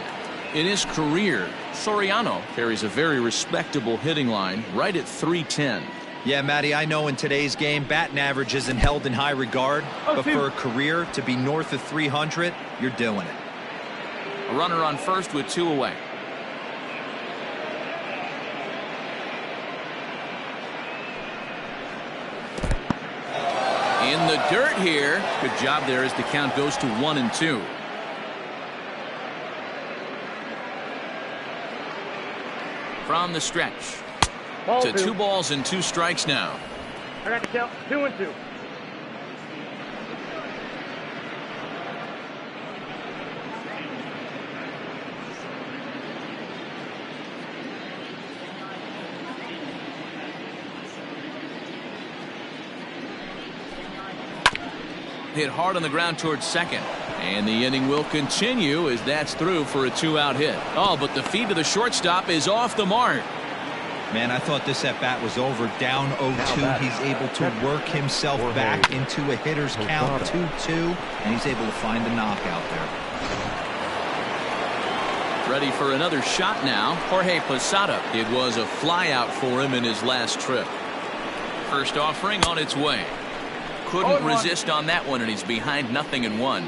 In his career, Soriano carries a very respectable hitting line right at .310. Yeah, Matty, I know in today's game, batting average isn't held in high regard, but for a career to be north of 300, you're doing it. A runner on first with 2 away. In the dirt here. Good job there as the count goes to 1-2. From the stretch to 2 balls and 2 strikes now. I got the count. 2-2. Hit hard on the ground towards second. And the inning will continue as that's through for a 2-out hit. Oh, but the feed to the shortstop is off the mark. Man, I thought this at-bat was over. Down 0-2. He's able to work himself back into a hitter's count 2-2. And he's able to find the knockout there. Ready for another shot now. Jorge Posada. It was a flyout for him in his last trip. First offering on its way. Couldn't resist on that one, and he's behind 0-1.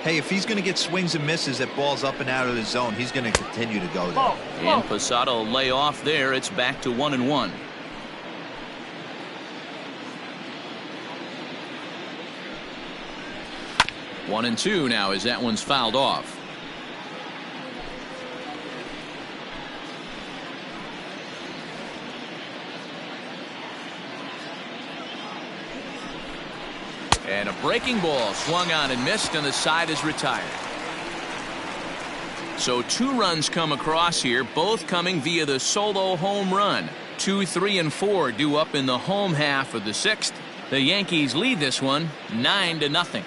Hey, if he's going to get swings and misses at balls up and out of the zone, he's going to continue to go there. And Posada will lay off there. It's back to 1-1. One and two now as that one's fouled off. And a breaking ball swung on and missed, and the side is retired. So 2 runs come across here, both coming via the solo home run. 2, 3, and 4 due up in the home half of the 6th. The Yankees lead this one 9-0.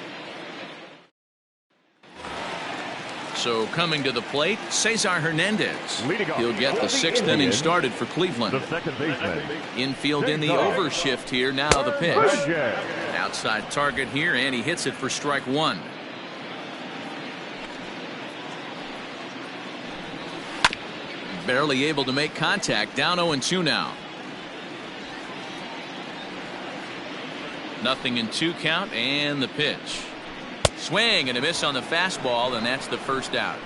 So coming to the plate, Cesar Hernandez. He'll get the 6th inning started for Cleveland. The second baseman. Infield in the overshift here. Now the pitch. Outside target here, and he hits it for strike 1. Barely able to make contact. Down 0-2 now. 0-2 count, and the pitch. Swing and a miss on the fastball, and that's the first out.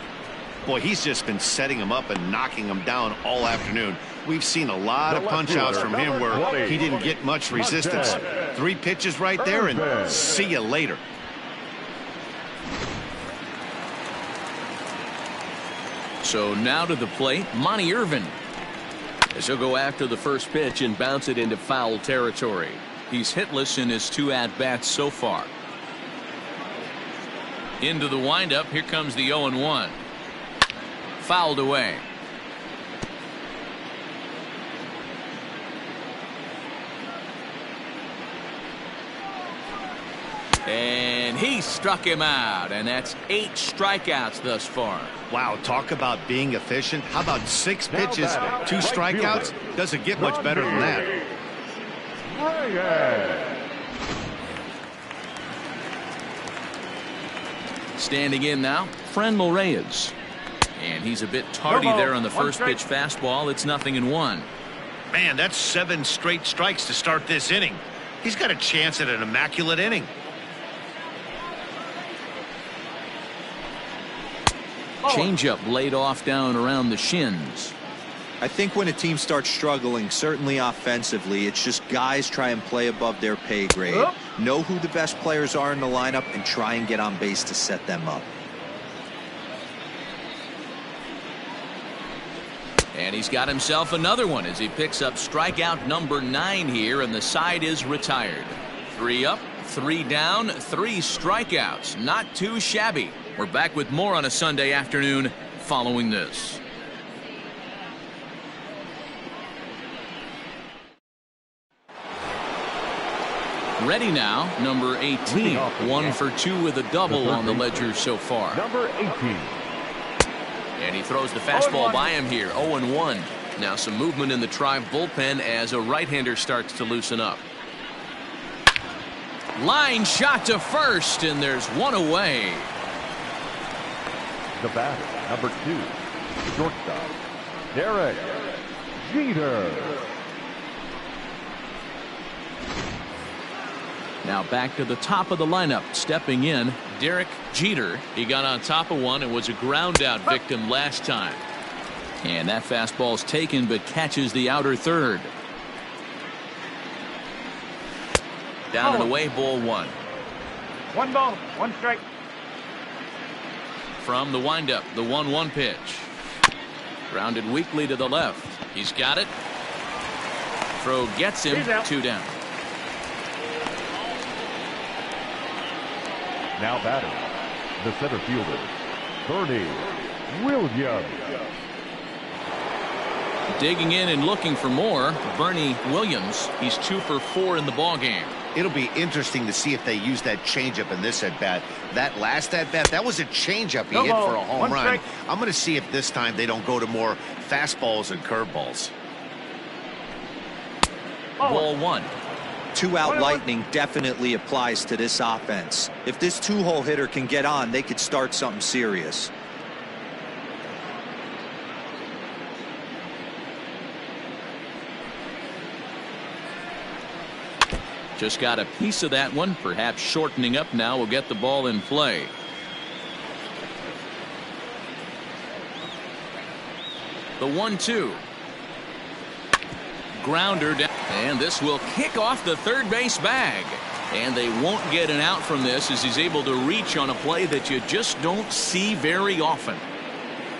Boy, he's just been setting him up and knocking him down all afternoon. We've seen a lot of punch outs from him where he didn't get much resistance. 3 pitches right there, and see you later. So now to the plate, Monty Irvin. As he'll go after the first pitch and bounce it into foul territory. He's hitless in his 2 at-bats so far. Into the windup. Here comes the 0-1. Fouled away. And he struck him out, and that's 8 strikeouts thus far. Wow, talk about being efficient. How about 6 pitches, 2 strikeouts? Doesn't get much better than that. Standing in now, Franmil Reyes. And he's a bit tardy there on the first pitch fastball. It's 0-1. Man, that's 7 straight strikes to start this inning. He's got a chance at an immaculate inning. Changeup laid off down around the shins. I think when a team starts struggling, certainly offensively, it's just guys try and play above their pay grade. Know who the best players are in the lineup and try and get on base to set them up. And he's got himself another one as he picks up strikeout number 9 here, and the side is retired. 3 up, 3 down, 3 strikeouts. Not too shabby. We're back with more on a Sunday afternoon following this. Ready now, number 18. 1 for 2 with a double on the ledger so far. Number 18. And he throws the fastball by him here. 0-1. Now some movement in the Tribe bullpen as a right-hander starts to loosen up. Line shot to first, and there's 1 away. The batter, number 2, shortstop, Derek Jeter. Now back to the top of the lineup. Stepping in, Derek Jeter. He got on top of one and was a ground out victim last time. And that fastball's taken but catches the outer third. Down and away, ball 1. 1 ball, 1 strike. From the windup, the 1-1 pitch. Grounded weakly to the left. He's got it. Throw gets him. 2 down. Now batting, the center fielder, Bernie Williams. Digging in and looking for more, Bernie Williams. He's 2 for 4 in the ballgame. It'll be interesting to see if they use that changeup in this at-bat. That last at-bat, that was a changeup he hit for a home run. I'm going to see if this time they don't go to more fastballs and curveballs. Ball 1. 2-out lightning definitely applies to this offense. If this 2-hole hitter can get on, they could start something serious. Just got a piece of that one, perhaps shortening up now will get the ball in play. The 1-2. Grounder down, and this will kick off the third base bag. And they won't get an out from this as he's able to reach on a play that you just don't see very often.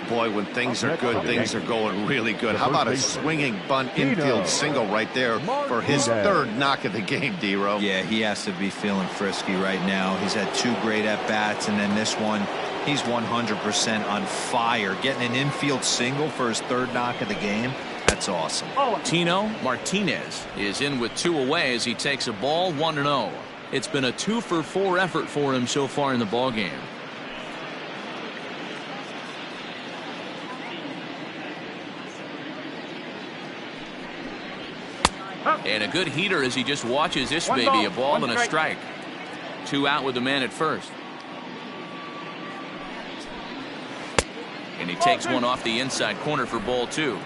boy, when things are good, things are going really good. How about a swinging bunt infield single right there for his third knock of the game, D-Row? Yeah, he has to be feeling frisky right now. He's had 2 great at-bats, and then this one, he's 100% on fire. Getting an infield single for his third knock of the game, that's awesome. Tino Martinez is in with 2 away as he takes a ball 1-0. It's been a 2-for-4 effort for him so far in the ballgame. And a good heater as he just watches this baby. A ball and a strike. 2 out with the man at first. And he takes one off the inside corner for ball 2.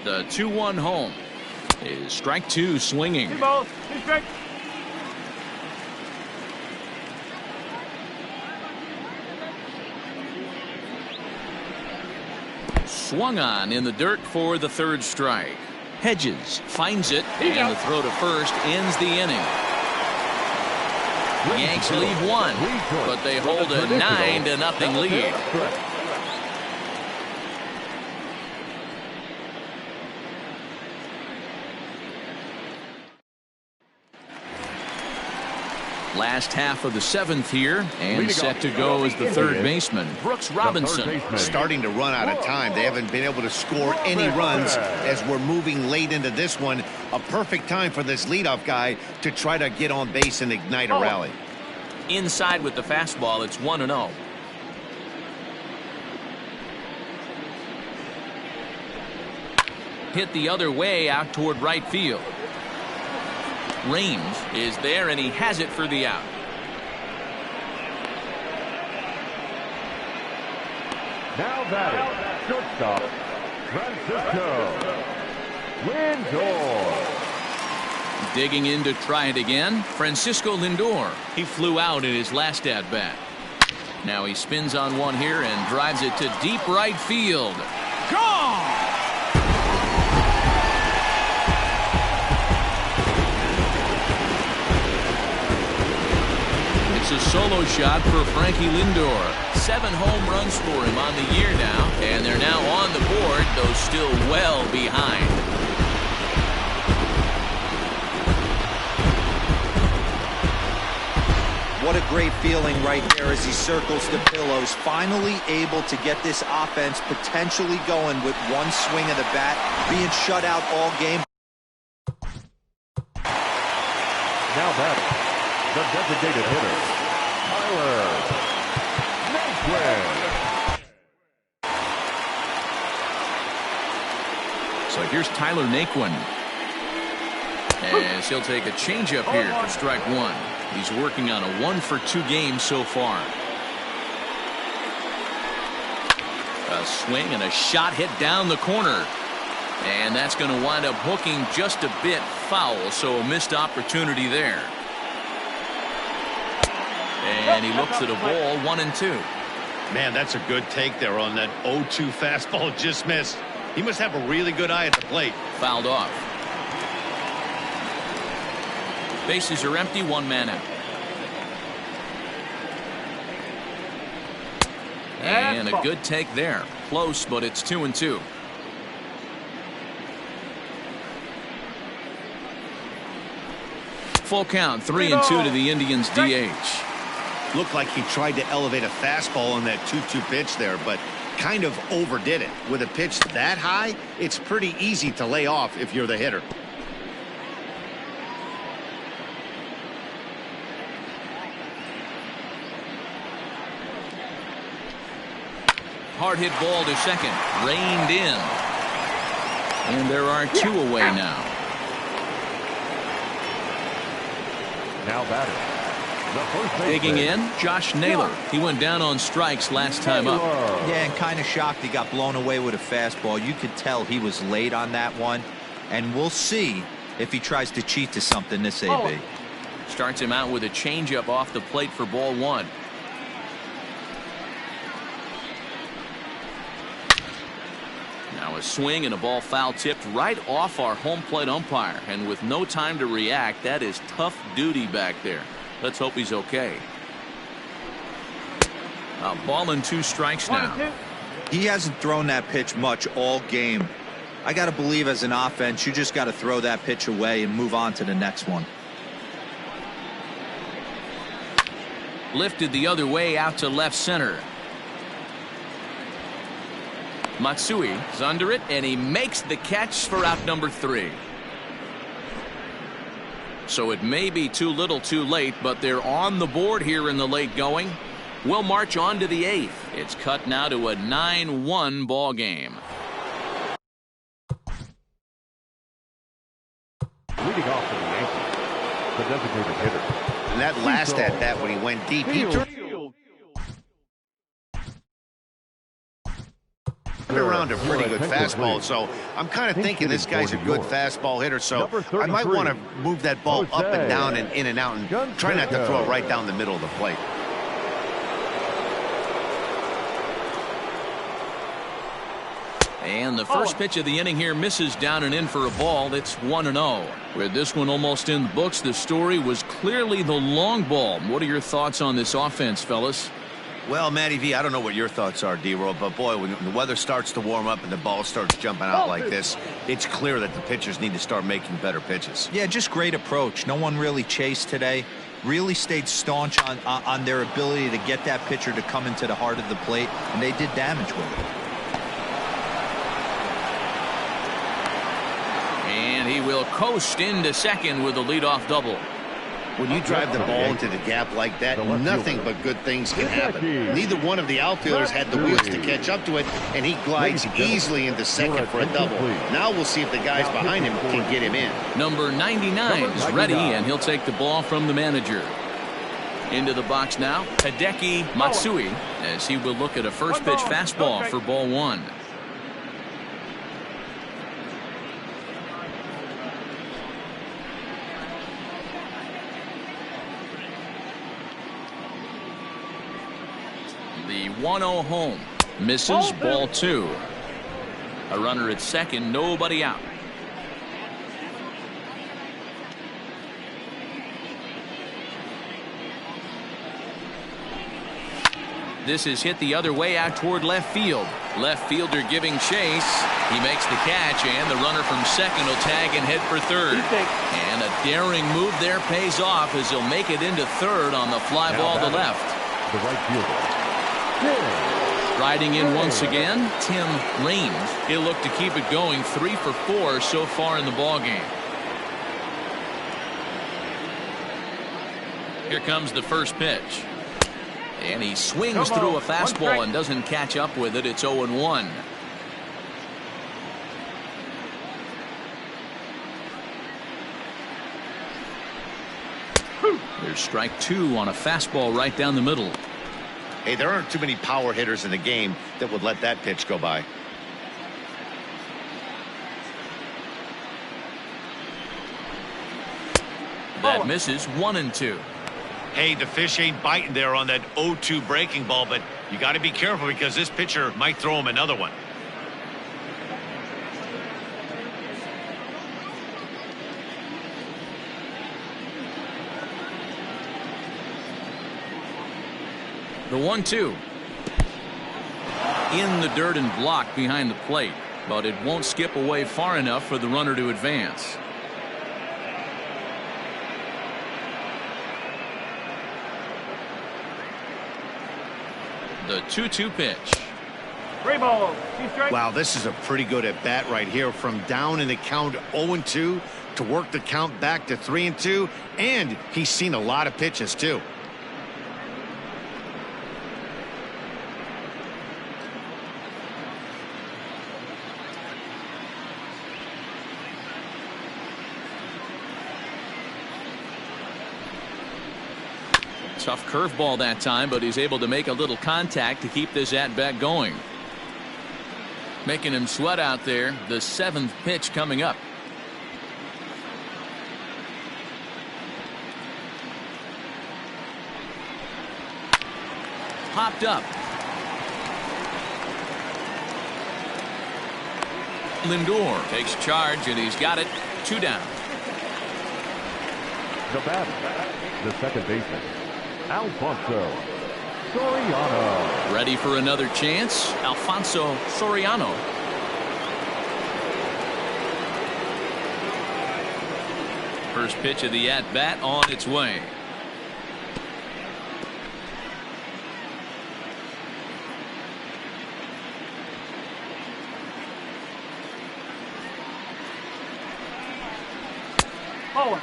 The 2-1 home is strike 2 swinging. 2 balls, 2 strikes. Swung on in the dirt for the 3rd strike. Hedges finds it, and the throw to first ends the inning. Yanks lead 1, but they hold a 9-0 lead. Last half of the 7th here, and set to go is the 3rd baseman, Brooks Robinson. Starting to run out of time. They haven't been able to score any runs as we're moving late into this one. A perfect time for this leadoff guy to try to get on base and ignite a rally. Inside with the fastball, it's 1-0. Hit the other way out toward right field. Range is there, and he has it for the out. Now batting, shortstop, Francisco Lindor. Digging in to try it again, Francisco Lindor. He flew out in his last at-bat. Now he spins on one here and drives it to deep right field. Gone! It's a solo shot for Frankie Lindor. 7 home runs for him on the year now, and they're now on the board, though still well behind. What a great feeling right there as he circles the pillows. Finally able to get this offense potentially going with one swing of the bat, being shut out all game. Now batting, the designated hitter, Tyler Naquin. So here's Tyler Naquin. As he'll take a changeup here for strike 1. He's working on a 1-for-2 game so far. A swing and a shot hit down the corner. And that's going to wind up hooking just a bit foul, so a missed opportunity there. And he looks at a ball 1-2. Man, that's a good take there on that 0-2 fastball just missed. He must have a really good eye at the plate. Fouled off. Bases are empty, 1 man out. And a good take there. Close, but it's 2-2. Full count, 3-2 to the Indians DH. Looked like he tried to elevate a fastball on that 2-2 pitch there, but kind of overdid it. With a pitch that high, it's pretty easy to lay off if you're the hitter. Hard hit ball to second. Reined in. And there are 2 away now. Now batting, the first baseman, Digging in, Josh Naylor. He went down on strikes last time up. Yeah, and kind of shocked he got blown away with a fastball. You could tell he was late on that one. And we'll see if he tries to cheat to something this AB. Starts him out with a changeup off the plate for ball 1. Now a swing and a ball foul tipped right off our home plate umpire. And with no time to react, that is tough duty back there. Let's hope he's okay. A ball and 2 strikes now. He hasn't thrown that pitch much all game. I got to believe as an offense, you just got to throw that pitch away and move on to the next one. Lifted the other way out to left center. Matsui is under it, and he makes the catch for out number 3. So it may be too little too late, but they're on the board here in the late going. We'll march on to the 8th. It's cut now to a 9-1 ball game. Leading off for the Yankees, the designated hitter. And that last at bat when he went deep, he turned around a pretty good fastball. So I'm kind of thinking this guy's a good fastball hitter. So I might want to move that ball up and down and in and out and try not to throw it right down the middle of the plate. And the first pitch of the inning here misses down and in for a ball. It's 1-0. With this one almost in the books, the story was clearly the long ball. What are your thoughts on this offense, fellas? Well, Matty V, I don't know what your thoughts are, D-Roll, but boy, when the weather starts to warm up and the ball starts jumping out like this, it's clear that the pitchers need to start making better pitches. Yeah, just great approach. No one really chased today. Really stayed staunch on their ability to get that pitcher to come into the heart of the plate, and they did damage with it. And he will coast into second with a leadoff double. When you drive the ball into the gap like that, nothing but good things can happen. Neither one of the outfielders had the wheels to catch up to it, and he glides easily into second for a double. Now we'll see if the guys behind him can get him in. Number 99 is ready, and he'll take the ball from the manager. Into the box now, Hideki Matsui, as he will look at a first pitch fastball for ball 1. The 1-0 home misses, ball 2. A runner at second, nobody out. This is hit the other way out toward left field. Left fielder giving chase. He makes the catch, and the runner from second will tag and head for third. And a daring move there pays off as he'll make it into third on the fly ball to left. The right fielder. Riding in once again, Tim Raines. He'll look to keep it going, 3 for 4 so far in the ballgame. Here comes the first pitch. And he swings through a fastball and doesn't catch up with it. It's 0-1. There's strike 2 on a fastball right down the middle. Hey, there aren't too many power hitters in the game that would let that pitch go by. That misses, 1-2. Hey, the fish ain't biting there on that 0-2 breaking ball, but you got to be careful because this pitcher might throw him another one. The 1-2. In the dirt and blocked behind the plate, but it won't skip away far enough for the runner to advance. The 2-2 pitch. 3 balls, 2 strikes. Wow, this is a pretty good at bat right here. From down in the count 0-2 to work the count back to 3-2, and he's seen a lot of pitches too. Tough curveball that time, but he's able to make a little contact to keep this at-bat going. Making him sweat out there. The 7th pitch coming up. Popped up. Lindor takes charge, and he's got it. 2 down. The batter, the second baseman, Alfonso Soriano. Ready for another chance? Alfonso Soriano. First pitch of the at-bat on its way. Forward.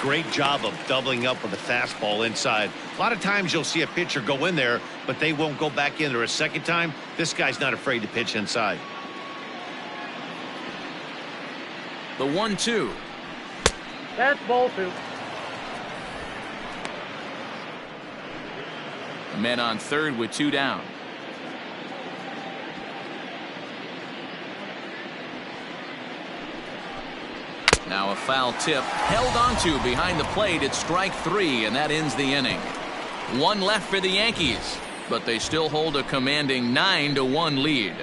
Great job of doubling up with the fastball inside. A lot of times you'll see a pitcher go in there, but they won't go back in there a second time. This guy's not afraid to pitch inside. The 1-2. That's ball 2. A man on third with 2 down. Now a foul tip held onto behind the plate at strike 3, and that ends the inning. 1 left for the Yankees, but they still hold a commanding 9-1 lead.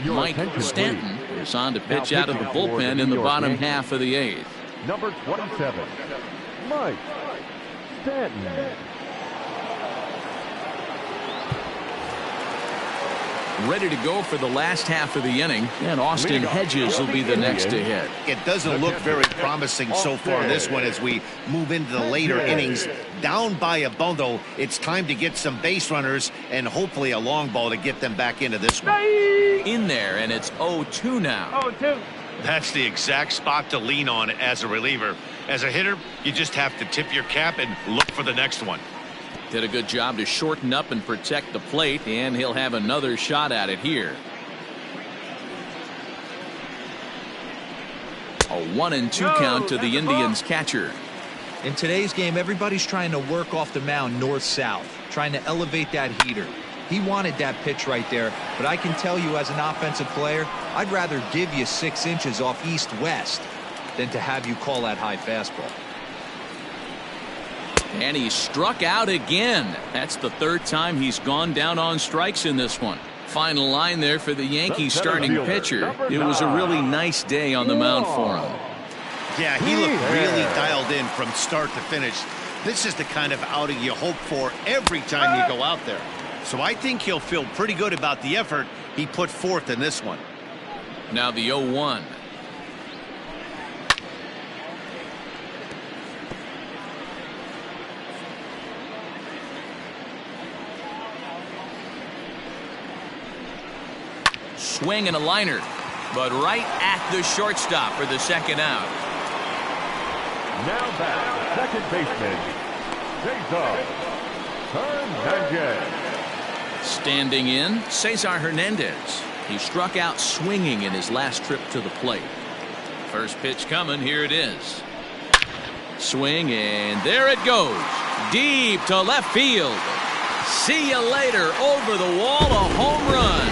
Mike Stanton is on to pitch out of the bullpen in the bottom half of the 8th. Number 27, Mike Stanton. Ready to go for the last half of the inning, and Austin Hedges will be the next to hit. It doesn't look very promising so far this one as we move into the later innings. Down by a bundle, it's time to get some base runners and hopefully a long ball to get them back into this one. In there, and it's 0-2 now. 0-2. That's the exact spot to lean on as a reliever. As a hitter, you just have to tip your cap and look for the next one. Did a good job to shorten up and protect the plate, and he'll have another shot at it here. A 1-2 count to the Indians catcher. In today's game, everybody's trying to work off the mound north-south, trying to elevate that heater. He wanted that pitch right there, but I can tell you as an offensive player, I'd rather give you 6 inches off east-west than to have you call that high fastball. And he struck out again. That's the 3rd time he's gone down on strikes in this one. Final line there for the Yankees starting pitcher. It was a really nice day on the mound for him. Yeah, he looked really dialed in from start to finish. This is the kind of outing you hope for every time you go out there. So I think he'll feel pretty good about the effort he put forth in this one. Now the 0-1. Swing and a liner, but right at the shortstop for the second out. Now back, second baseman, Cesar Hernandez. Standing in, Cesar Hernandez. He struck out swinging in his last trip to the plate. First pitch coming, here it is. Swing, and there it goes. Deep to left field. See you later. Over the wall, a home run.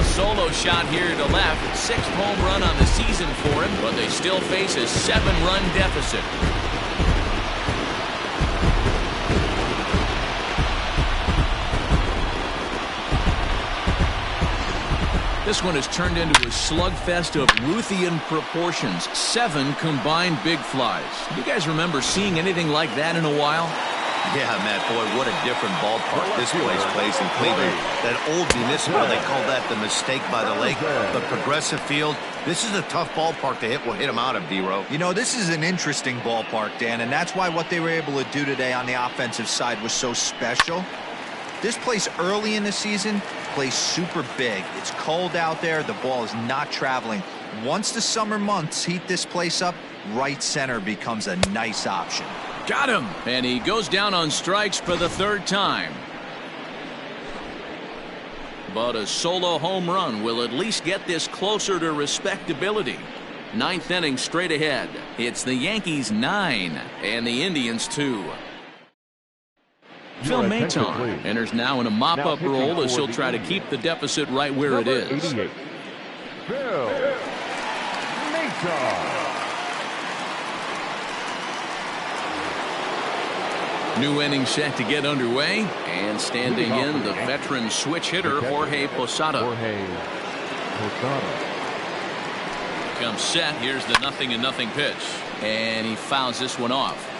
Solo shot here to left. 6th home run on the season for him, but they still face a 7-run deficit. This one has turned into a slugfest of Ruthian proportions. 7 combined big flies. You guys remember seeing anything like that in a while? Yeah, Matt, boy, what a different ballpark this place plays in Cleveland. That old municipal, they call that the mistake by the lake. But Progressive Field, this is a tough ballpark to hit. We'll hit them out of, D-Row. You know, this is an interesting ballpark, Dan, and that's why what they were able to do today on the offensive side was so special. This place early in the season plays super big. It's cold out there. The ball is not traveling. Once the summer months heat this place up, right center becomes a nice option. Got him, and he goes down on strikes for the 3rd time. But a solo home run will at least get this closer to respectability. Ninth inning straight ahead. It's the Yankees 9 and the Indians 2. Phil Maton enters now in a mop-up role as he'll try to keep the deficit right where it is. 88. Phil Maton. New inning set to get underway, and standing in the veteran switch hitter Jorge Posada. Comes set. Here's the 0-0 pitch, and he fouls this one off.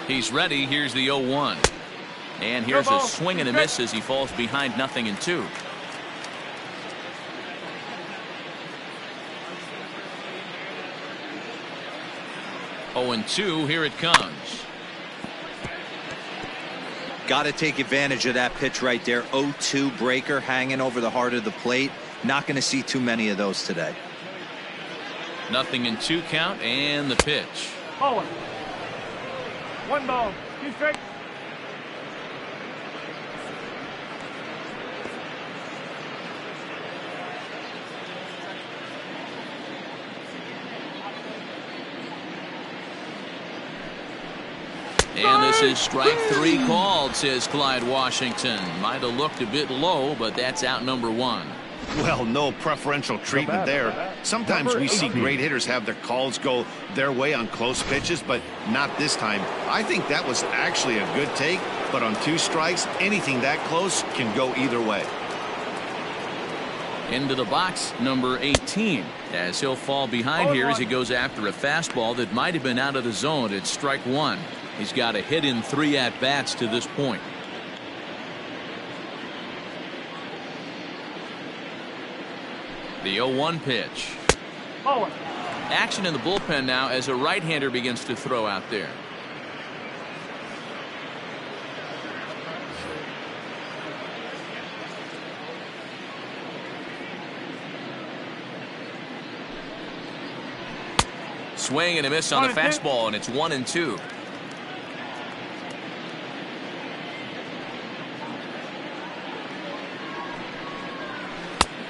He's ready. Here's the 0-1. And here's a swing and a miss as he falls behind 0-2. Oh, and 2. Here it comes. Got to take advantage of that pitch right there. 0-2 breaker hanging over the heart of the plate. Not going to see too many of those today. 0-2 count, and the pitch. Bowling. 1 ball. 2 strikes. And this is strike 3 called, says Clyde Washington. Might have looked a bit low, but that's out number 1. Well, no preferential treatment there. Sometimes we see great hitters have their calls go their way on close pitches, but not this time. I think that was actually a good take, but on 2 strikes, anything that close can go either way. Into the box, number 18, as he'll fall behind here as he goes after a fastball that might have been out of the zone. It's strike 1. He's got a hit in 3 at-bats to this point. The 0-1 pitch. Bowling. Action in the bullpen now as a right-hander begins to throw out there. Swing and a miss on the fastball, and it's 1-2.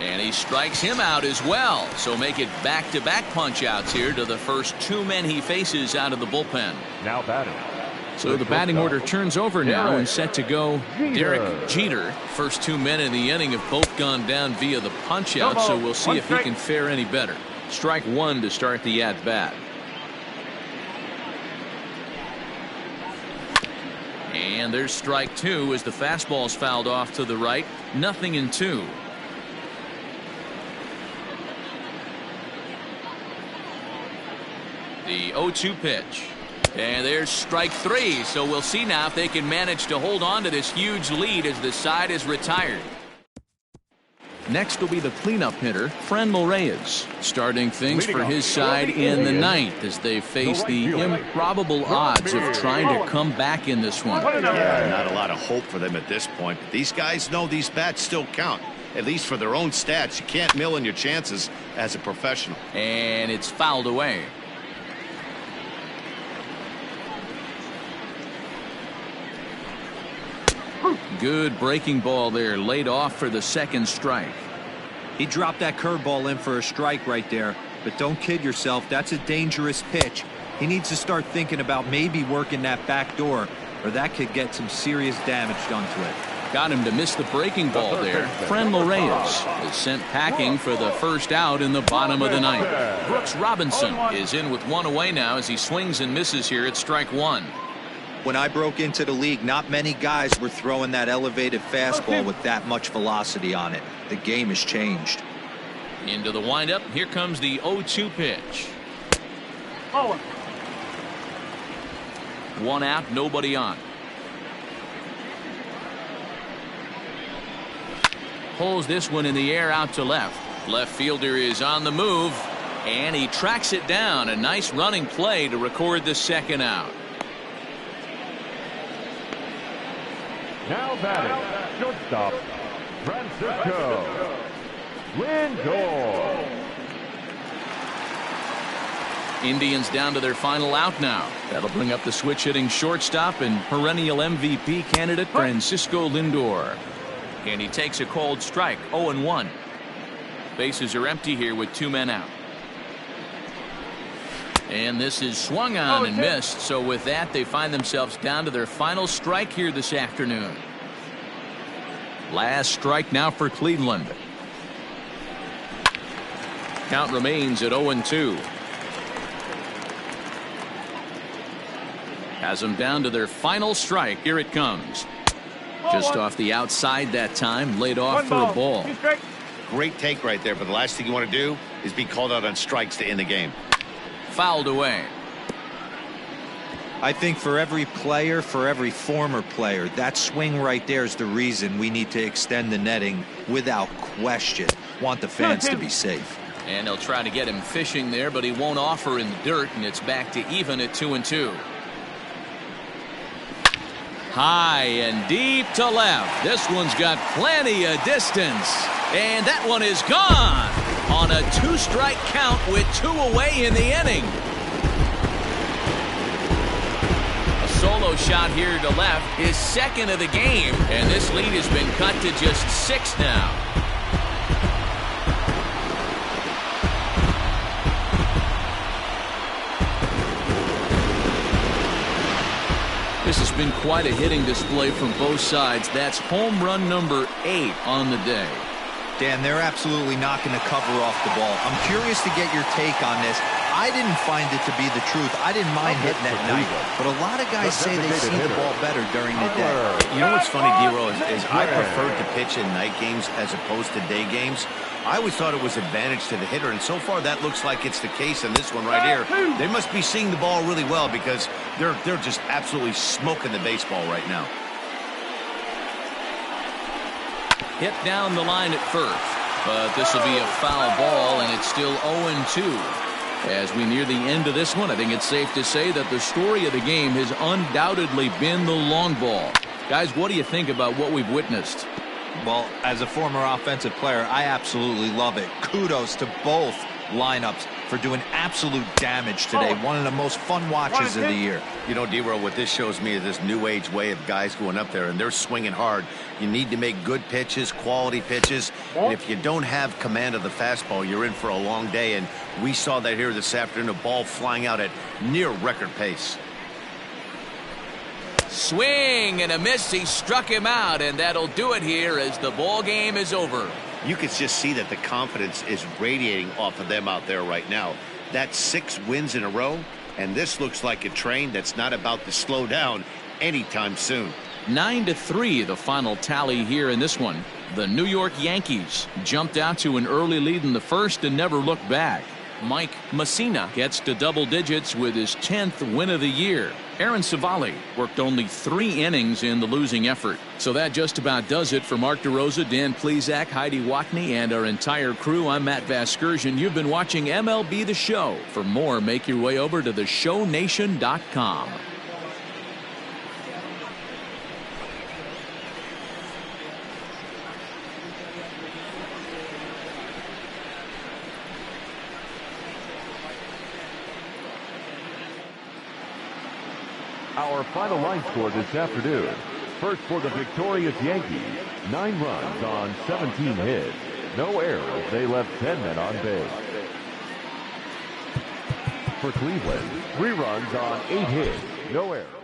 And he strikes him out as well. So make it back-to-back punch-outs here to the first 2 men he faces out of the bullpen. Now batting. So the batting order turns over now and set to go Derek Jeter. First 2 men in the inning have both gone down via the punch-out, so we'll see if he can fare any better. Strike 1 to start the at-bat. And there's strike 2 as the fastball's fouled off to the right. 0-2. The 0-2 pitch. And there's strike 3. So we'll see now if they can manage to hold on to this huge lead as the side is retired. Next will be the cleanup hitter, Franmil Reyes, starting things for his side in the 9th as they face the improbable odds of trying to come back in this one. Yeah, not a lot of hope for them at this point. But these guys know these bats still count, at least for their own stats. You can't mill in your chances as a professional. And it's fouled away. Good breaking ball there, laid off for the 2nd strike. He dropped that curveball in for a strike right there, but don't kid yourself. That's a dangerous pitch. He needs to start thinking about maybe working that back door, or that could get some serious damage done to it. Got him to miss the breaking ball there. Franmil Reyes is sent packing for the first out in the bottom of the 9th. Brooks Robinson is in with 1 away now as he swings and misses here at strike 1. When I broke into the league, not many guys were throwing that elevated fastball with that much velocity on it. The game has changed. Into the windup. Here comes the 0-2 pitch. Bowling. 1 out, nobody on. Pulls this one in the air out to left. Left fielder is on the move, and he tracks it down. A nice running play to record the 2nd out. Now batting, shortstop, Francisco Lindor. Indians down to their final out now. That'll bring up the switch-hitting shortstop and perennial MVP candidate Francisco Lindor. And he takes a cold strike, 0-1. Bases are empty here with 2 men out. And this is swung on and missed. So with that, they find themselves down to their final strike here this afternoon. Last strike now for Cleveland. Count remains at 0-2. Has them down to their final strike. Here it comes. Just off the outside that time, laid off for a ball. Great take right there, but the last thing you want to do is be called out on strikes to end the game. Fouled away. I think for every player, for every former player, that swing right there is the reason we need to extend the netting without question. Want the fans to be safe. And they'll try to get him fishing there, but he won't offer in the dirt, and it's back to even at 2-2. High and deep to left. This one's got plenty of distance. And that one is gone on a 2-strike count with 2 away in the inning. A solo shot here to left, his second of the game, and this lead has been cut to just 6 now. This has been quite a hitting display from both sides. That's home run number 8 on the day. Dan, they're absolutely knocking the cover off the ball. I'm curious to get your take on this. I didn't find it to be the truth. I didn't mind hitting at night, but a lot of guys say they see the ball better during the day. You know what's funny, D-Roll, is I preferred to pitch in night games as opposed to day games. I always thought it was advantage to the hitter, and so far that looks like it's the case in this one right here. They must be seeing the ball really well because they're just absolutely smoking the baseball right now. Hit down the line at first, but this will be a foul ball, and it's still 0-2. As we near the end of this one, I think it's safe to say that the story of the game has undoubtedly been the long ball. Guys, what do you think about what we've witnessed? Well, as a former offensive player, I absolutely love it. Kudos to both lineups for doing absolute damage today. One of the most fun watches of the year. You know, D-Roll, what this shows me is this new age way of guys going up there, and they're swinging hard. You need to make good pitches, quality pitches. And if you don't have command of the fastball, you're in for a long day. And we saw that here this afternoon, a ball flying out at near record pace. Swing and a miss. He struck him out, and that'll do it here as the ball game is over. You can just see that the confidence is radiating off of them out there right now. That's 6 wins in a row, and this looks like a train that's not about to slow down anytime soon. 9-3 the final tally here in this one. The New York Yankees jumped out to an early lead in the first and never looked back. Mike Messina gets to double digits with his 10th win of the year. Aaron Savali worked only 3 innings in the losing effort. So that just about does it for Mark DeRosa, Dan Plesac, Heidi Watney, and our entire crew. I'm Matt Vasgersian. You've been watching MLB The Show. For more, make your way over to theshownation.com. Our final line score this afternoon. First for the victorious Yankees, 9 runs on 17 hits. No errors. They left 10 men on base. For Cleveland, 3 runs on 8 hits. No errors.